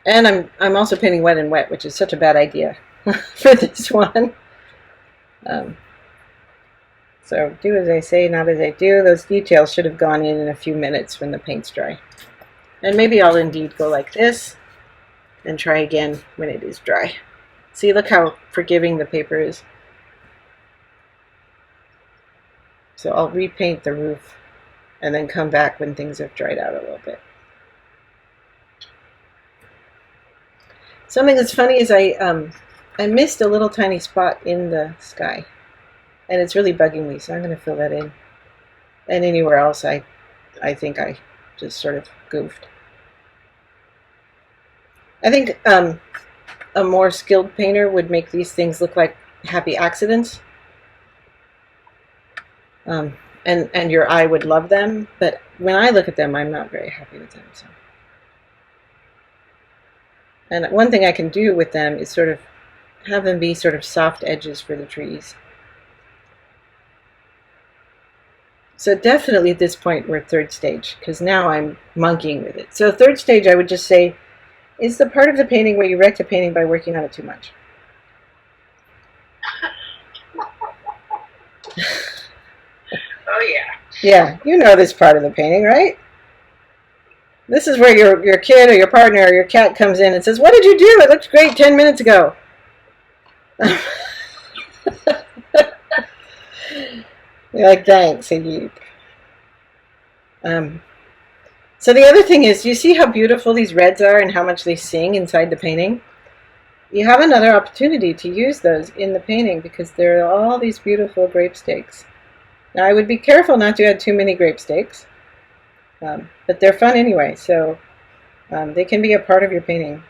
And I'm also painting wet and wet, which is such a bad idea for this one. So do as I say, not as I do. Those details should have gone in a few minutes when the paint's dry. And maybe I'll indeed go like this and try again when it is dry. See, look how forgiving the paper is. So I'll repaint the roof and then come back when things have dried out a little bit. Something that's funny is I missed a little tiny spot in the sky, and it's really bugging me, so I'm going to fill that in. And anywhere else, I think I just sort of goofed. I think a more skilled painter would make these things look like happy accidents. And your eye would love them, but when I look at them, I'm not very happy with them. So. And one thing I can do with them is sort of have them be sort of soft edges for the trees. So definitely at this point we're third stage, because now I'm monkeying with it. So third stage, I would just say, is the part of the painting where you wreck the painting by working on it too much. Oh yeah. Yeah, you know this part of the painting, right? This is where your kid or your partner or your cat comes in and says, "What did you do? It looked great 10 minutes ago." You're like, "Thanks, indeed." So the other thing is, you see how beautiful these reds are and how much they sing inside the painting? You have another opportunity to use those in the painting because there are all these beautiful grape stakes. Now, I would be careful not to add too many grape stakes, but they're fun anyway, so they can be a part of your painting.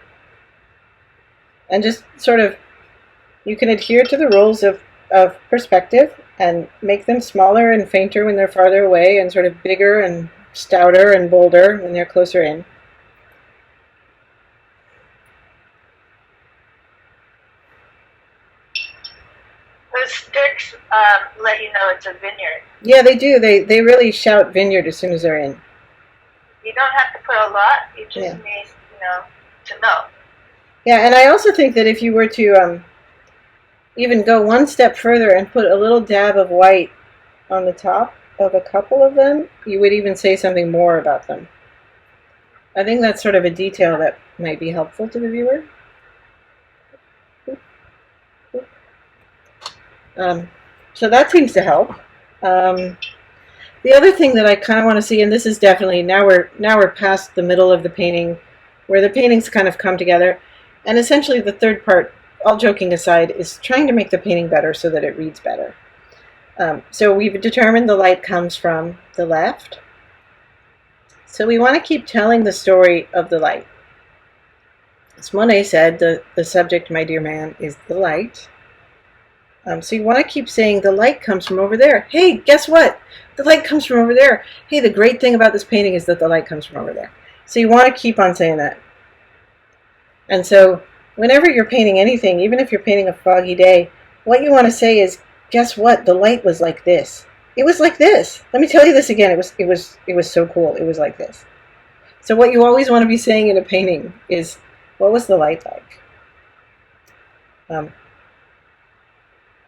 And just sort of, you can adhere to the rules of perspective and make them smaller and fainter when they're farther away and sort of bigger and stouter and bolder when they're closer in. Those sticks let you know it's a vineyard. Yeah, they do. They really shout vineyard as soon as they're in. You don't have to put a lot. You just need, to know. Yeah, and I also think that if you were to even go one step further and put a little dab of white on the top of a couple of them, you would even say something more about them. I think that's sort of a detail that might be helpful to the viewer. So that seems to help. The other thing that I kind of want to see, and this is definitely, now we're past the middle of the painting, where the paintings kind of come together, and essentially the third part, all joking aside, is trying to make the painting better so that it reads better. So we've determined the light comes from the left. So we want to keep telling the story of the light. As Monet said, the subject, my dear man, is the light. So you want to keep saying the light comes from over there. Hey, guess what? The light comes from over there. Hey, the great thing about this painting is that the light comes from over there. So you want to keep on saying that. And so whenever you're painting anything, even if you're painting a foggy day, what you want to say is, guess what? The light was like this. It was like this. Let me tell you this again. It was so cool. It was like this. So what you always want to be saying in a painting is, what was the light like?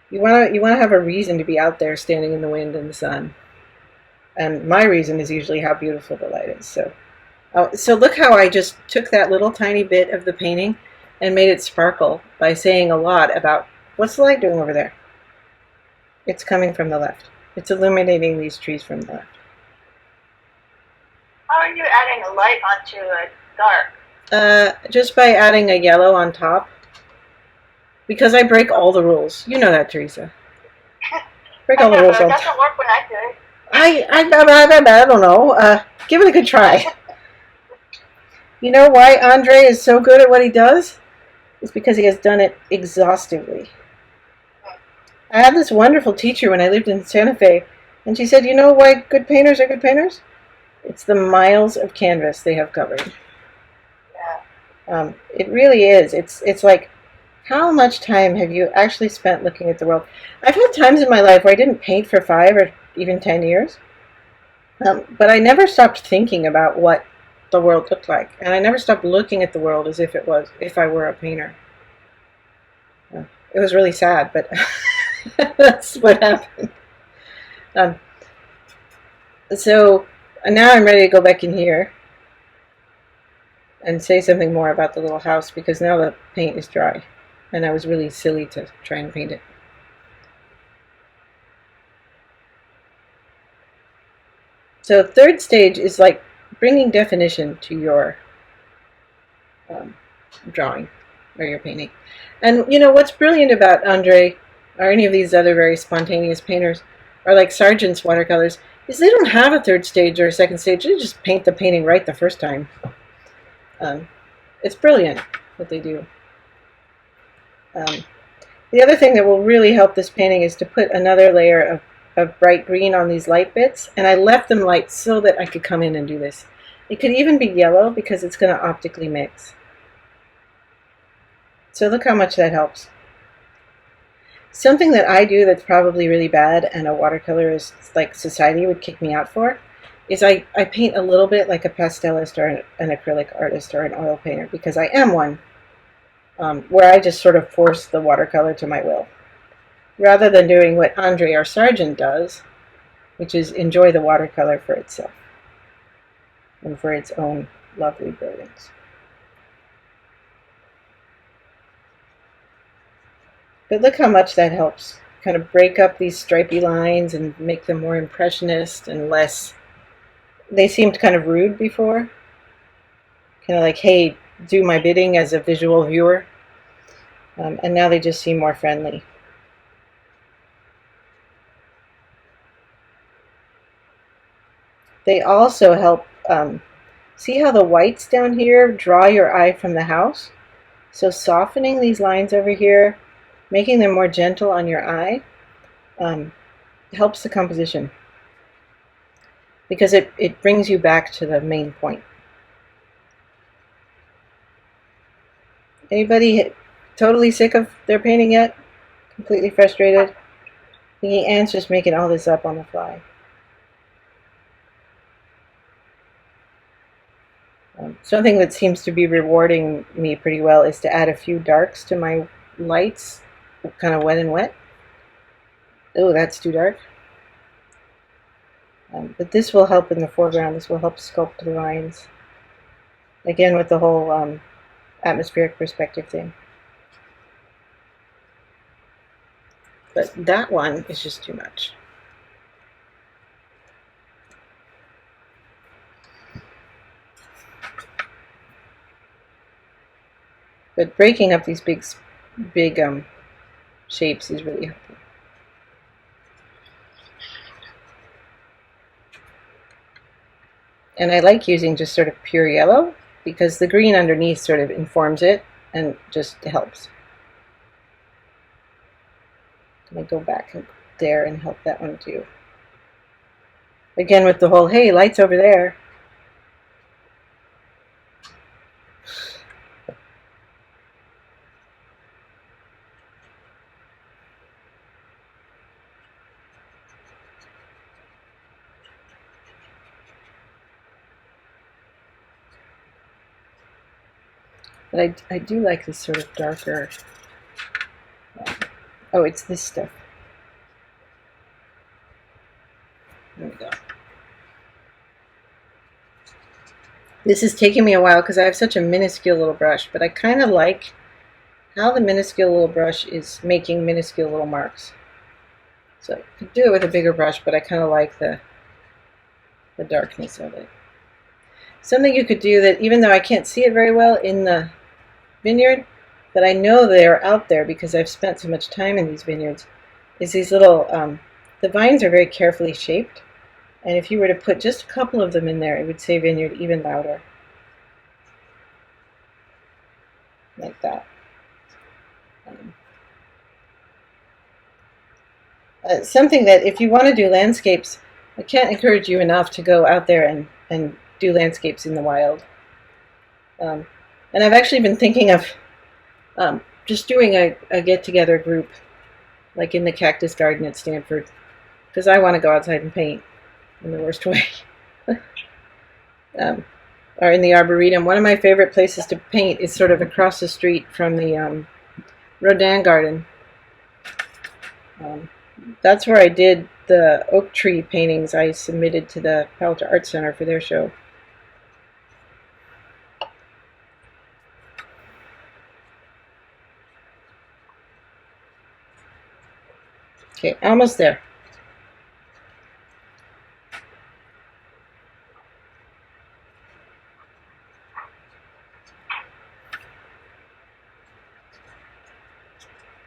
You want to have a reason to be out there standing in the wind and the sun. And my reason is usually how beautiful the light is. So look how I just took that little tiny bit of the painting and made it sparkle by saying a lot about, what's the light doing over there? It's coming from the left. It's illuminating these trees from the left. How are you adding a light onto dark? Just by adding a yellow on top. Because I break all the rules. You know that, Teresa. Break all the rules But all it the time. doesn't work when I do it. I don't know. Give it a good try. You know why Andre is so good at what he does? It's because he has done it exhaustively. I had this wonderful teacher when I lived in Santa Fe, and she said, you know why good painters are good painters? It's the miles of canvas they have covered. It really is. It's like, how much time have you actually spent looking at the world? I've had times in my life where I didn't paint for 5 or even 10 years, but I never stopped thinking about what the world looked like, and I never stopped looking at the world as if I were a painter. It was really sad, but that's what happened. So now I'm ready to go back in here and say something more about the little house, because now the paint is dry, and I was really silly to try and paint it. So third stage is like bringing definition to your drawing or your painting. And you know what's brilliant about Andre or any of these other very spontaneous painters, or like Sargent's watercolors, is they don't have a third stage or a second stage. They just paint the painting right the first time. It's brilliant what they do. The other thing that will really help this painting is to put another layer of bright green on these light bits, and I left them light so that I could come in and do this. It could even be yellow because it's going to optically mix. So look how much that helps. Something that I do that's probably really bad, and a watercolorist like society would kick me out for, is I paint a little bit like a pastelist or an acrylic artist or an oil painter, because I am one, where I just sort of force the watercolor to my will, rather than doing what Andre or Sargent does, which is enjoy the watercolor for itself and for its own lovely brilliance. But look how much that helps kind of break up these stripy lines and make them more impressionist and less. They seemed kind of rude before. Kind of like, hey, do my bidding as a visual viewer. And now they just seem more friendly. They also help, see how the whites down here draw your eye from the house? So softening these lines over here, making them more gentle on your eye, helps the composition, because it brings you back to the main point. Anybody totally sick of their painting yet? Completely frustrated? Thinking Anne's just making all this up on the fly. Something that seems to be rewarding me pretty well is to add a few darks to my lights, kind of wet and wet. Oh, that's too dark. But this will help in the foreground. This will help sculpt the lines. Again, with the whole atmospheric perspective thing. But that one is just too much. But breaking up these big shapes is really helpful. And I like using just sort of pure yellow, because the green underneath sort of informs it and just helps. I'm going to go back there and help that one too. Again, with the whole, hey, light's over there. But I do like this sort of darker. Oh, it's this stuff. There we go. This is taking me a while because I have such a minuscule little brush, but I kind of like how the minuscule little brush is making minuscule little marks. So I could do it with a bigger brush, but I kind of like the darkness of it. something you could do that, even though I can't see it very well in the vineyard, that I know they're out there because I've spent so much time in these vineyards, is these little, the vines are very carefully shaped, and if you were to put just a couple of them in there, it would say vineyard even louder. Like that. Something that if you want to do landscapes, I can't encourage you enough to go out there and do landscapes in the wild. And I've actually been thinking of just doing a get-together group, like in the cactus garden at Stanford, because I want to go outside and paint in the worst way. Or in the Arboretum. One of my favorite places to paint is sort of across the street from the Rodin Garden. That's where I did the oak tree paintings I submitted to the Palo Alto Art Center for their show. Okay, almost there.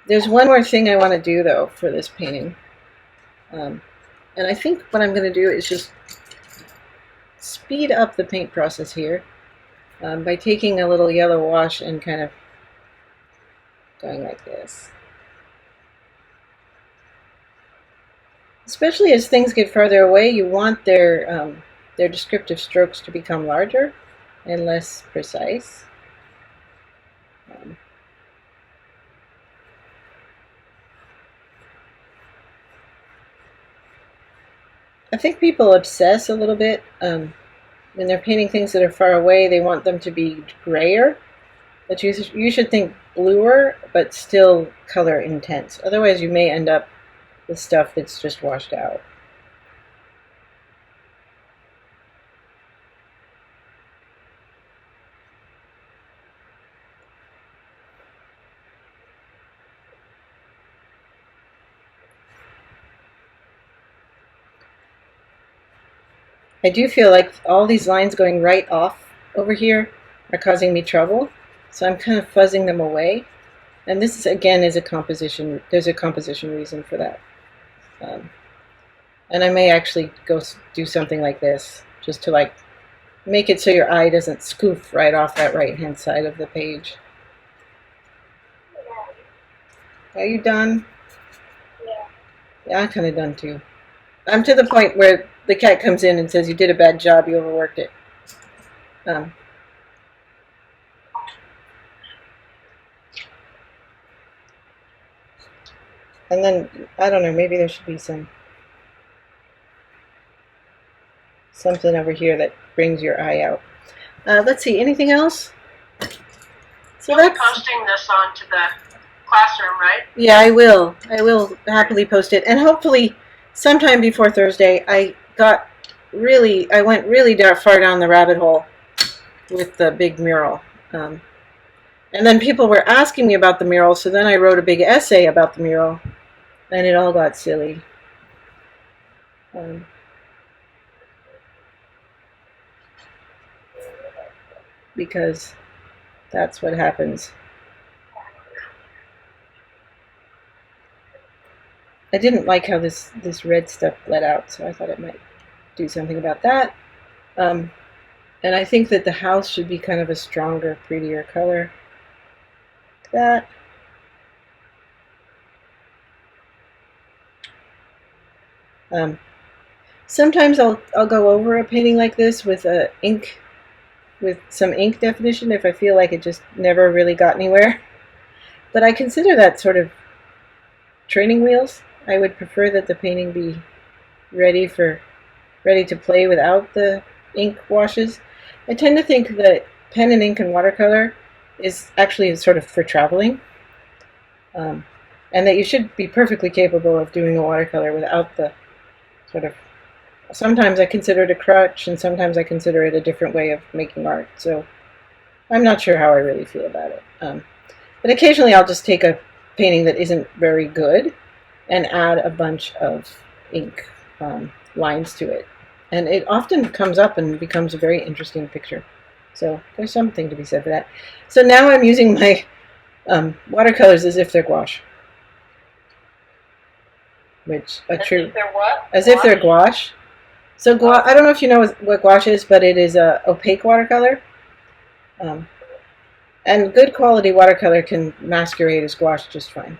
There's one more thing I want to do, though, for this painting. And I think what I'm going to do is just speed up the paint process here by taking a little yellow wash and kind of going like this. Especially as things get farther away, you want their descriptive strokes to become larger and less precise. I think people obsess a little bit when they're painting things that are far away. They want them to be grayer, but you should think bluer, but still color intense. Otherwise, you may end up with stuff that's just washed out. I do feel like all these lines going right off over here are causing me trouble, so I'm kind of fuzzing them away. And this is, again, is a composition. There's a composition reason for that. And I may actually go do something like this, just to like make it so your eye doesn't scoof right off that right-hand side of the page. Are you done? Yeah, I'm kind of done too. I'm to the point where the cat comes in and says, "You did a bad job, you overworked it." And then, I don't know, maybe there should be something over here that brings your eye out. Let's see, anything else? So you'll be posting this onto the classroom, right? Yeah, I will. I will happily post it. And hopefully sometime before Thursday, I went really far down the rabbit hole with the big mural. And then people were asking me about the mural, so then I wrote a big essay about the mural, and it all got silly. Because that's what happens. I didn't like how this red stuff bled out, so I thought it might do something about that. And I think that the house should be kind of a stronger, prettier color. Like that. Sometimes I'll go over a painting like this with some ink definition if I feel like it just never really got anywhere. But I consider that sort of training wheels. I would prefer that the painting be ready to play without the ink washes. I tend to think that pen and ink and watercolor is actually sort of for traveling, and that you should be perfectly capable of doing a watercolor without the sort of, sometimes I consider it a crutch and sometimes I consider it a different way of making art, so I'm not sure how I really feel about it. But occasionally I'll just take a painting that isn't very good and add a bunch of ink lines to it. And it often comes up and becomes a very interesting picture. So there's something to be said for that. So now I'm using my watercolors as if they're gouache. Which a true, They're what? as if they're gouache. So gouache, I don't know if you know what gouache is, but it is a opaque watercolor. And good quality watercolor can masquerade as gouache just fine.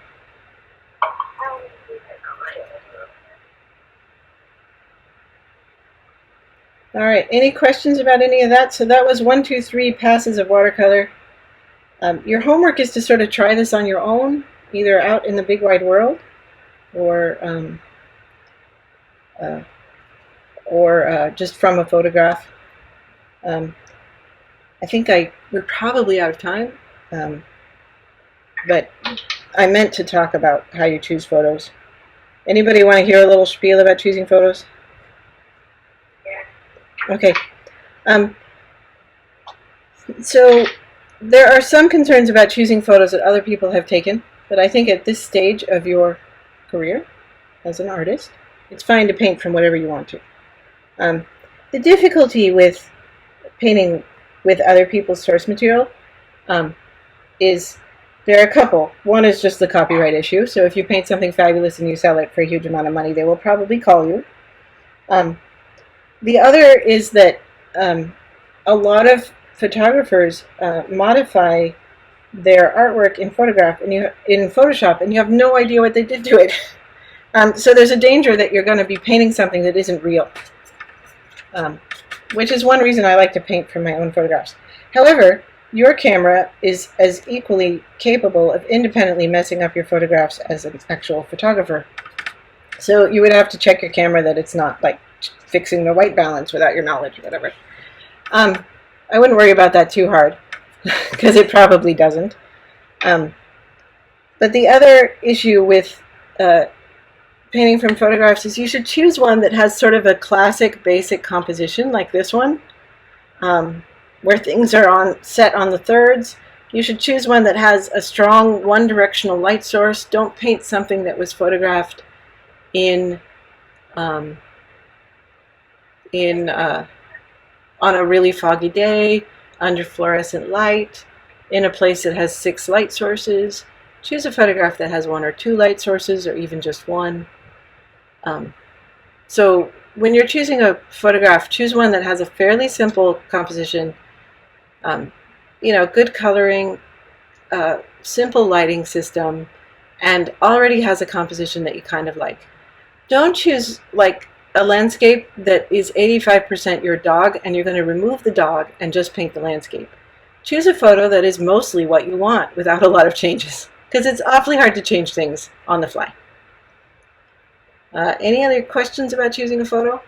All right, any questions about any of that? So that was 1, 2, 3 passes of watercolor. Your homework is to sort of try this on your own, either out in the big wide world, or just from a photograph. I think we're probably out of time, but I meant to talk about how you choose photos. Anybody want to hear a little spiel about choosing photos? Yeah. Okay. So there are some concerns about choosing photos that other people have taken, but I think at this stage of your career as an artist, it's fine to paint from whatever you want to. The difficulty with painting with other people's source material is there are a couple. One is just the copyright issue. So if you paint something fabulous and you sell it for a huge amount of money, they will probably call you. The other is that a lot of photographers modify their artwork in Photoshop, and you have no idea what they did to it. So there's a danger that you're going to be painting something that isn't real, which is one reason I like to paint from my own photographs. However, your camera is as equally capable of independently messing up your photographs as an actual photographer. So you would have to check your camera that it's not like fixing the white balance without your knowledge or whatever. I wouldn't worry about that too hard, because it probably doesn't. But the other issue with painting from photographs is you should choose one that has sort of a classic basic composition like this one, where things are set on the thirds. You should choose one that has a strong one-directional light source. Don't paint something that was photographed on a really foggy day, under fluorescent light, in a place that has 6 light sources. Choose a photograph that has 1 or 2 light sources, or even just 1. So when you're choosing a photograph, choose one that has a fairly simple composition, good coloring, simple lighting system, and already has a composition that you kind of like. Don't choose like a landscape that is 85% your dog and you're going to remove the dog and just paint the landscape. Choose a photo that is mostly what you want without a lot of changes, because it's awfully hard to change things on the fly. Any other questions about choosing a photo?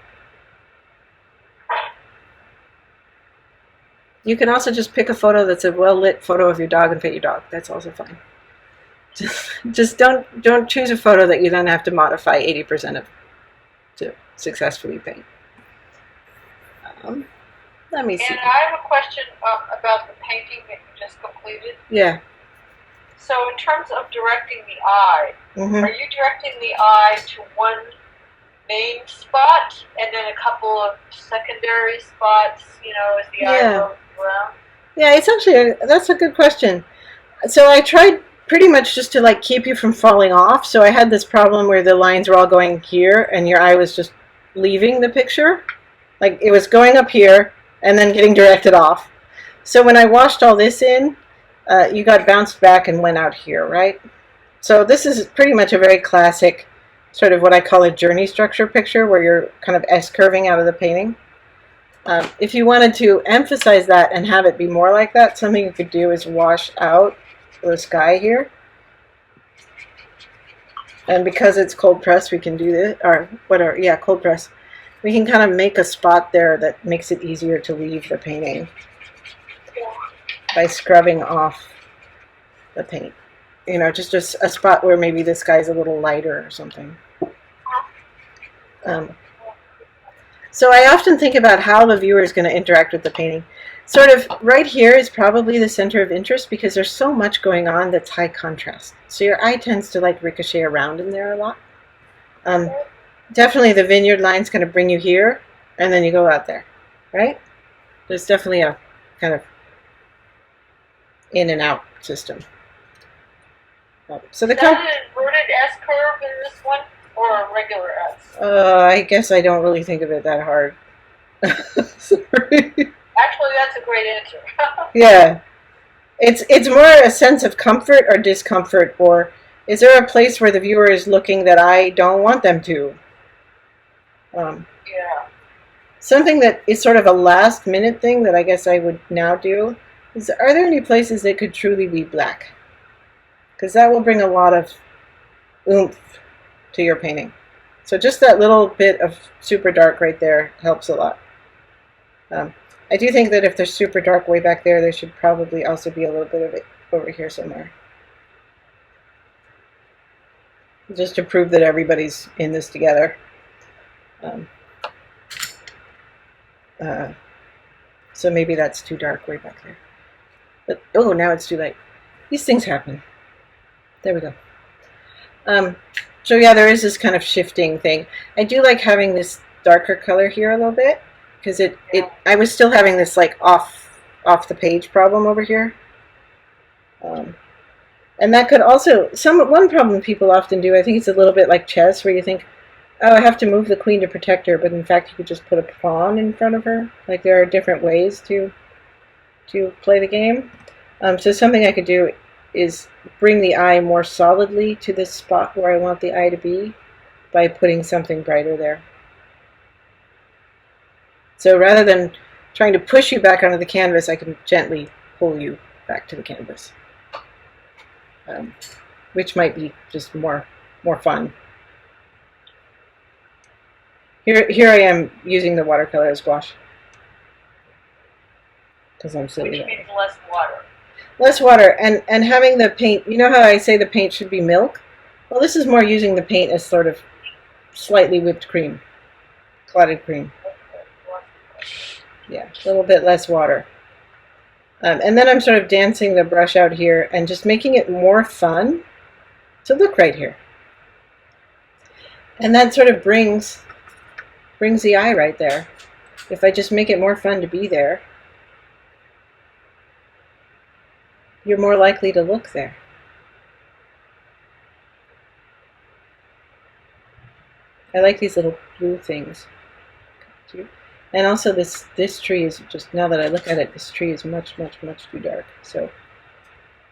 You can also just pick a photo that's a well-lit photo of your dog and paint your dog. That's also fine. Just don't choose a photo that you then have to modify 80% of to successfully paint. Let me see. And I have a question about the painting that you just completed. Yeah. So in terms of directing the eye, Mm-hmm. are you directing the eye to one main spot and then a couple of secondary spots, as the eye moves around? Yeah, it's actually, that's a good question. So I tried pretty much just to like keep you from falling off. So I had this problem where the lines were all going here and your eye was just leaving the picture. Like it was going up here and then getting directed off. So when I washed all this in, you got bounced back and went out here, right? So this is pretty much a very classic sort of what I call a journey structure picture, where you're kind of S-curving out of the painting. If you wanted to emphasize that and have it be more like that, something you could do is wash out the sky here. And because it's cold press, we can do this, or whatever, yeah, cold press. We can kind of make a spot there that makes it easier to leave the painting by scrubbing off the paint. Just a spot where maybe this guy's a little lighter or something. So I often think about how the viewer is going to interact with the painting. Sort of right here is probably the center of interest because there's so much going on that's high contrast. So your eye tends to like ricochet around in there a lot. Definitely the vineyard line's going to bring you here. and then you go out there, right? There's definitely a kind of in and out system. So the Is that an inverted S curve in this one, or a regular S? I guess I don't really think of it that hard. Sorry. Actually, that's a great answer. Yeah, it's more a sense of comfort or discomfort, or is there a place where the viewer is looking that I don't want them to? Yeah. Something that is sort of a last minute thing that I guess I would now do is, are there any places that could truly be black? Because that will bring a lot of oomph to your painting. So just that little bit of super dark right there helps a lot. I do think that if there's super dark way back there, there should probably also be a little bit of it over here somewhere. Just to prove that everybody's in this together. So maybe that's too dark way back there. But, oh, now it's too light. These things happen. There we go. So yeah, there is this kind of shifting thing. I do like having this darker color here a little bit, because I was still having this like off the page problem over here. And that could also, one problem people often do, I think it's a little bit like chess, where you think, oh, I have to move the queen to protect her, but in fact you could just put a pawn in front of her. Like there are different ways to play the game. So something I could do is bring the eye more solidly to this spot where I want the eye to be by putting something brighter there. So rather than trying to push you back onto the canvas, I can gently pull you back to the canvas, which might be just more fun. Here I am using the watercolor as gouache because I'm silly. Which means less water. Less water, and having the paint, you know how I say the paint should be milk? Well, this is more using the paint as sort of slightly whipped cream, clotted cream. Yeah, a little bit less water. And then I'm sort of dancing the brush out here and just making it more fun to look right here. And that sort of brings the eye right there. If I just make it more fun to be there, you're more likely to look there. I like these little blue things. And also this tree is just, now that I look at it, this tree is much too dark. So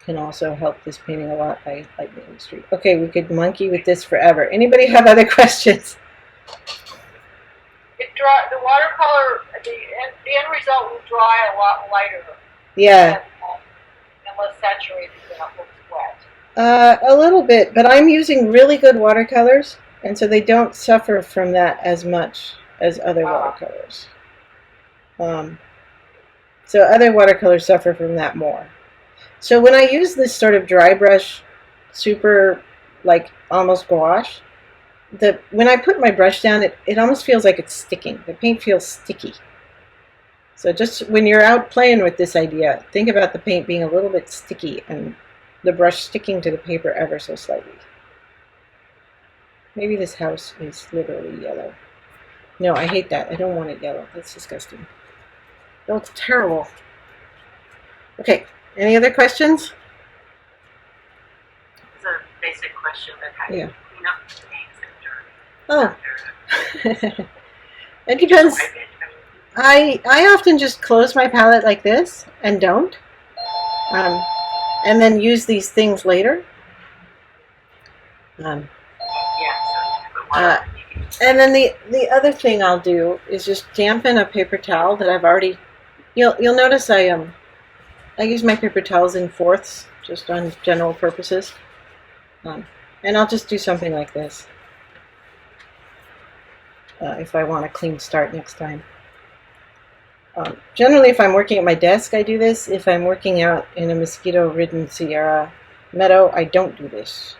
can also help this painting a lot by lightening the tree. Okay, we could monkey with this forever. Anybody have other questions? The watercolor, the end result will dry a lot lighter. Yeah. And less saturated than it looks wet. A little bit, but I'm using really good watercolors, and so they don't suffer from that as much as other watercolors. So other watercolors suffer from that more. So when I use this sort of dry brush, super like almost gouache, when I put my brush down, it almost feels like it's sticking. The paint feels sticky. So just when you're out playing with this idea, think about the paint being a little bit sticky and the brush sticking to the paper ever so slightly. Maybe this house is literally yellow. No, I hate that. I don't want it yellow. That's disgusting. That looks terrible. Okay, any other questions? It's a basic question, but how do you clean up the paints after? Oh. It depends. I often just close my palette like this and don't. And then use these things later. And then the other thing I'll do is just dampen a paper towel that I've already. You'll notice I use my paper towels in fourths, just on general purposes. And I'll just do something like this if I want a clean start next time. Generally, if I'm working at my desk, I do this. If I'm working out in a mosquito-ridden Sierra meadow, I don't do this.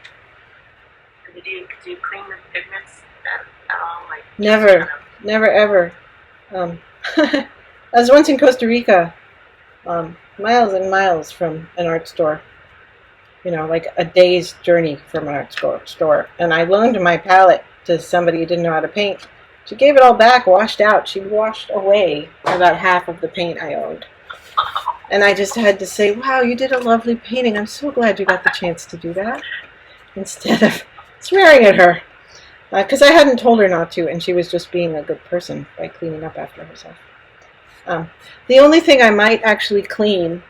Do you clean the pigments at all? Like never, ever. I was once in Costa Rica, miles and miles from an art store. You know, like a day's journey from an art store. And I loaned my palette to somebody who didn't know how to paint She gave it all back, washed out. She washed away about half of the paint I owned. And I just had to say, wow, you did a lovely painting. I'm so glad you got the chance to do that. Instead of swearing at her. Because I hadn't told her not to, and she was just being a good person by cleaning up after herself. The only thing I might actually clean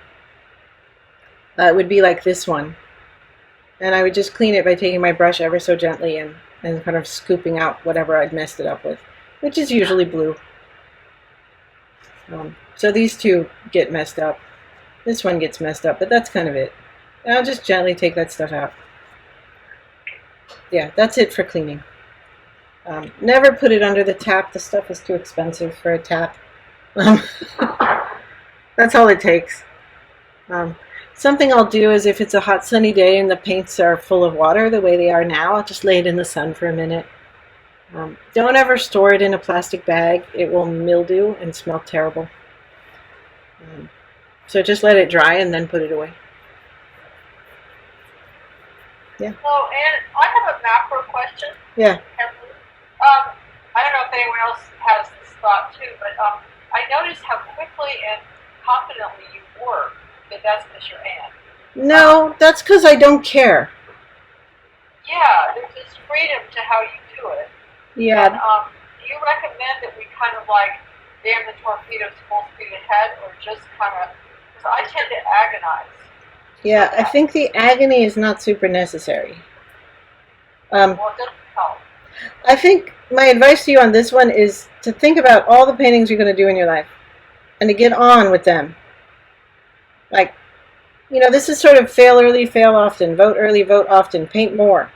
would be like this one. And I would just clean it by taking my brush ever so gently and kind of scooping out whatever I'd messed it up with, which is usually blue. So these two get messed up. This one gets messed up, but that's kind of it. And I'll just gently take that stuff out. Yeah, that's it for cleaning. Never put it under the tap. The stuff is too expensive for a tap. That's all it takes. Something I'll do is if it's a hot sunny day and the paints are full of water the way they are now, I'll just lay it in the sun for a minute. Don't ever store it in a plastic bag. It will mildew and smell terrible. So just let it dry and then put it away. Yeah. So, and I have a macro question. Yeah. I don't know if anyone else has this thought too, but I noticed how quickly and confidently you work. That that's because you're Anne. No, that's because I don't care. Yeah, there's this freedom to how you do it. Yeah. And do you recommend that we kind of like damn the torpedoes full speed ahead, or just kind of? Because I tend to agonize. Yeah, I think the agony is not super necessary. Well, it doesn't help. I think my advice to you on this one is to think about all the paintings you're going to do in your life and to get on with them. Like, you know, this is sort of fail early, fail often, vote early, vote often, paint more.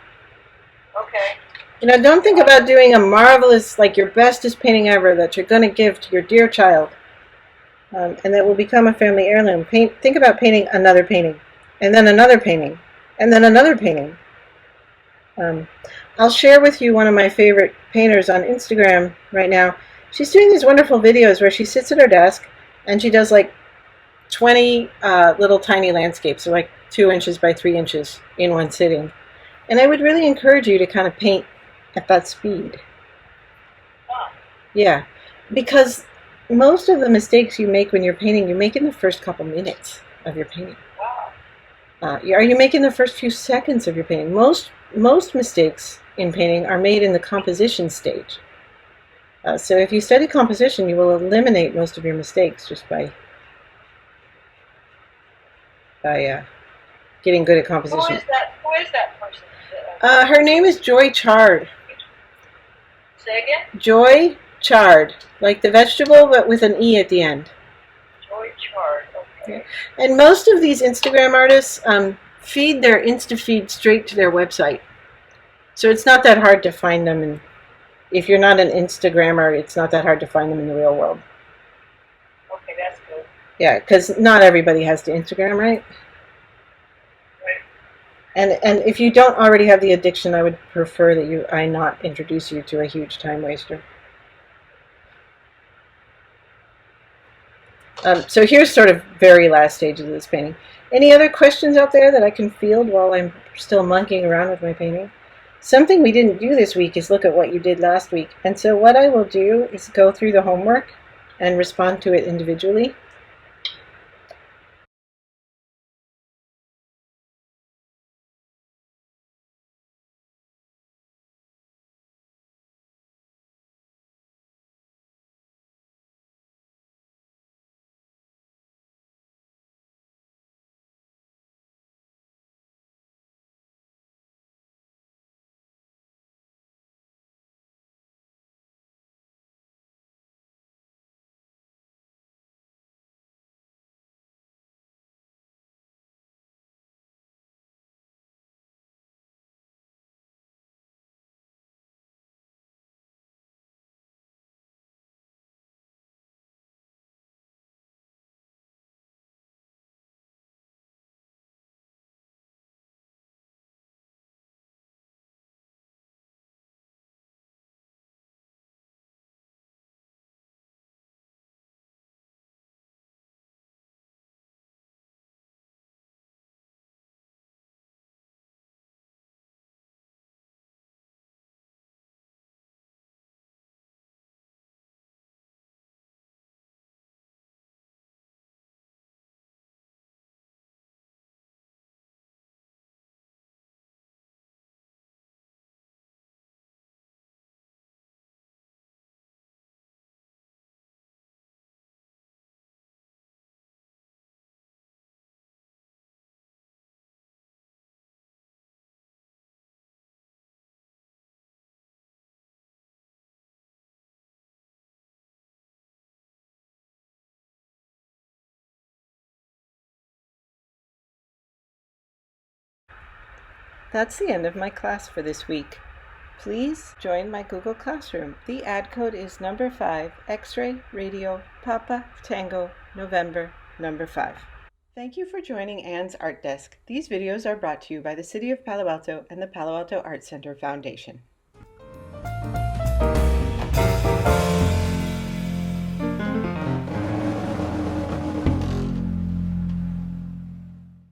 Okay. You know, don't think about doing a marvelous, like your bestest painting ever that you're going to give to your dear child and that will become a family heirloom. Think about painting another painting, and then another painting, and then another painting. I'll share with you one of my favorite painters on Instagram right now. She's doing these wonderful videos where she sits at her desk and she does like 20 little tiny landscapes, so like 2 inches by 3 inches in one sitting. And I would really encourage you to kind of paint at that speed. Yeah, because most of the mistakes you make when you're painting, you make in the first couple minutes of your painting. Are you making the first few seconds of your painting? Most mistakes in painting are made in the composition stage. So if you study composition, you will eliminate most of your mistakes just by getting good at composition. Who is that person? Her name is Joy Chard. Say again? Joy Chard, like the vegetable, but with an E at the end. Joy Chard, okay. And most of these Instagram artists feed their Insta-feed straight to their website. So it's not that hard to find them. And if you're not an Instagrammer, it's not that hard to find them in the real world. Okay, that's good. Yeah, because not everybody has to Instagram, right? And if you don't already have the addiction, I would prefer that I not introduce you to a huge time waster. So here's sort of very last stages of this painting. Any other questions out there that I can field while I'm still monkeying around with my painting? Something we didn't do this week is look at what you did last week. And so what I will do is go through the homework and respond to it individually. That's the end of my class for this week. Please join my Google Classroom. The ad code is number 5, X-ray, Radio, Papa, Tango, November, number 5. Thank you for joining Anne's Art Desk. These videos are brought to you by the City of Palo Alto and the Palo Alto Art Center Foundation.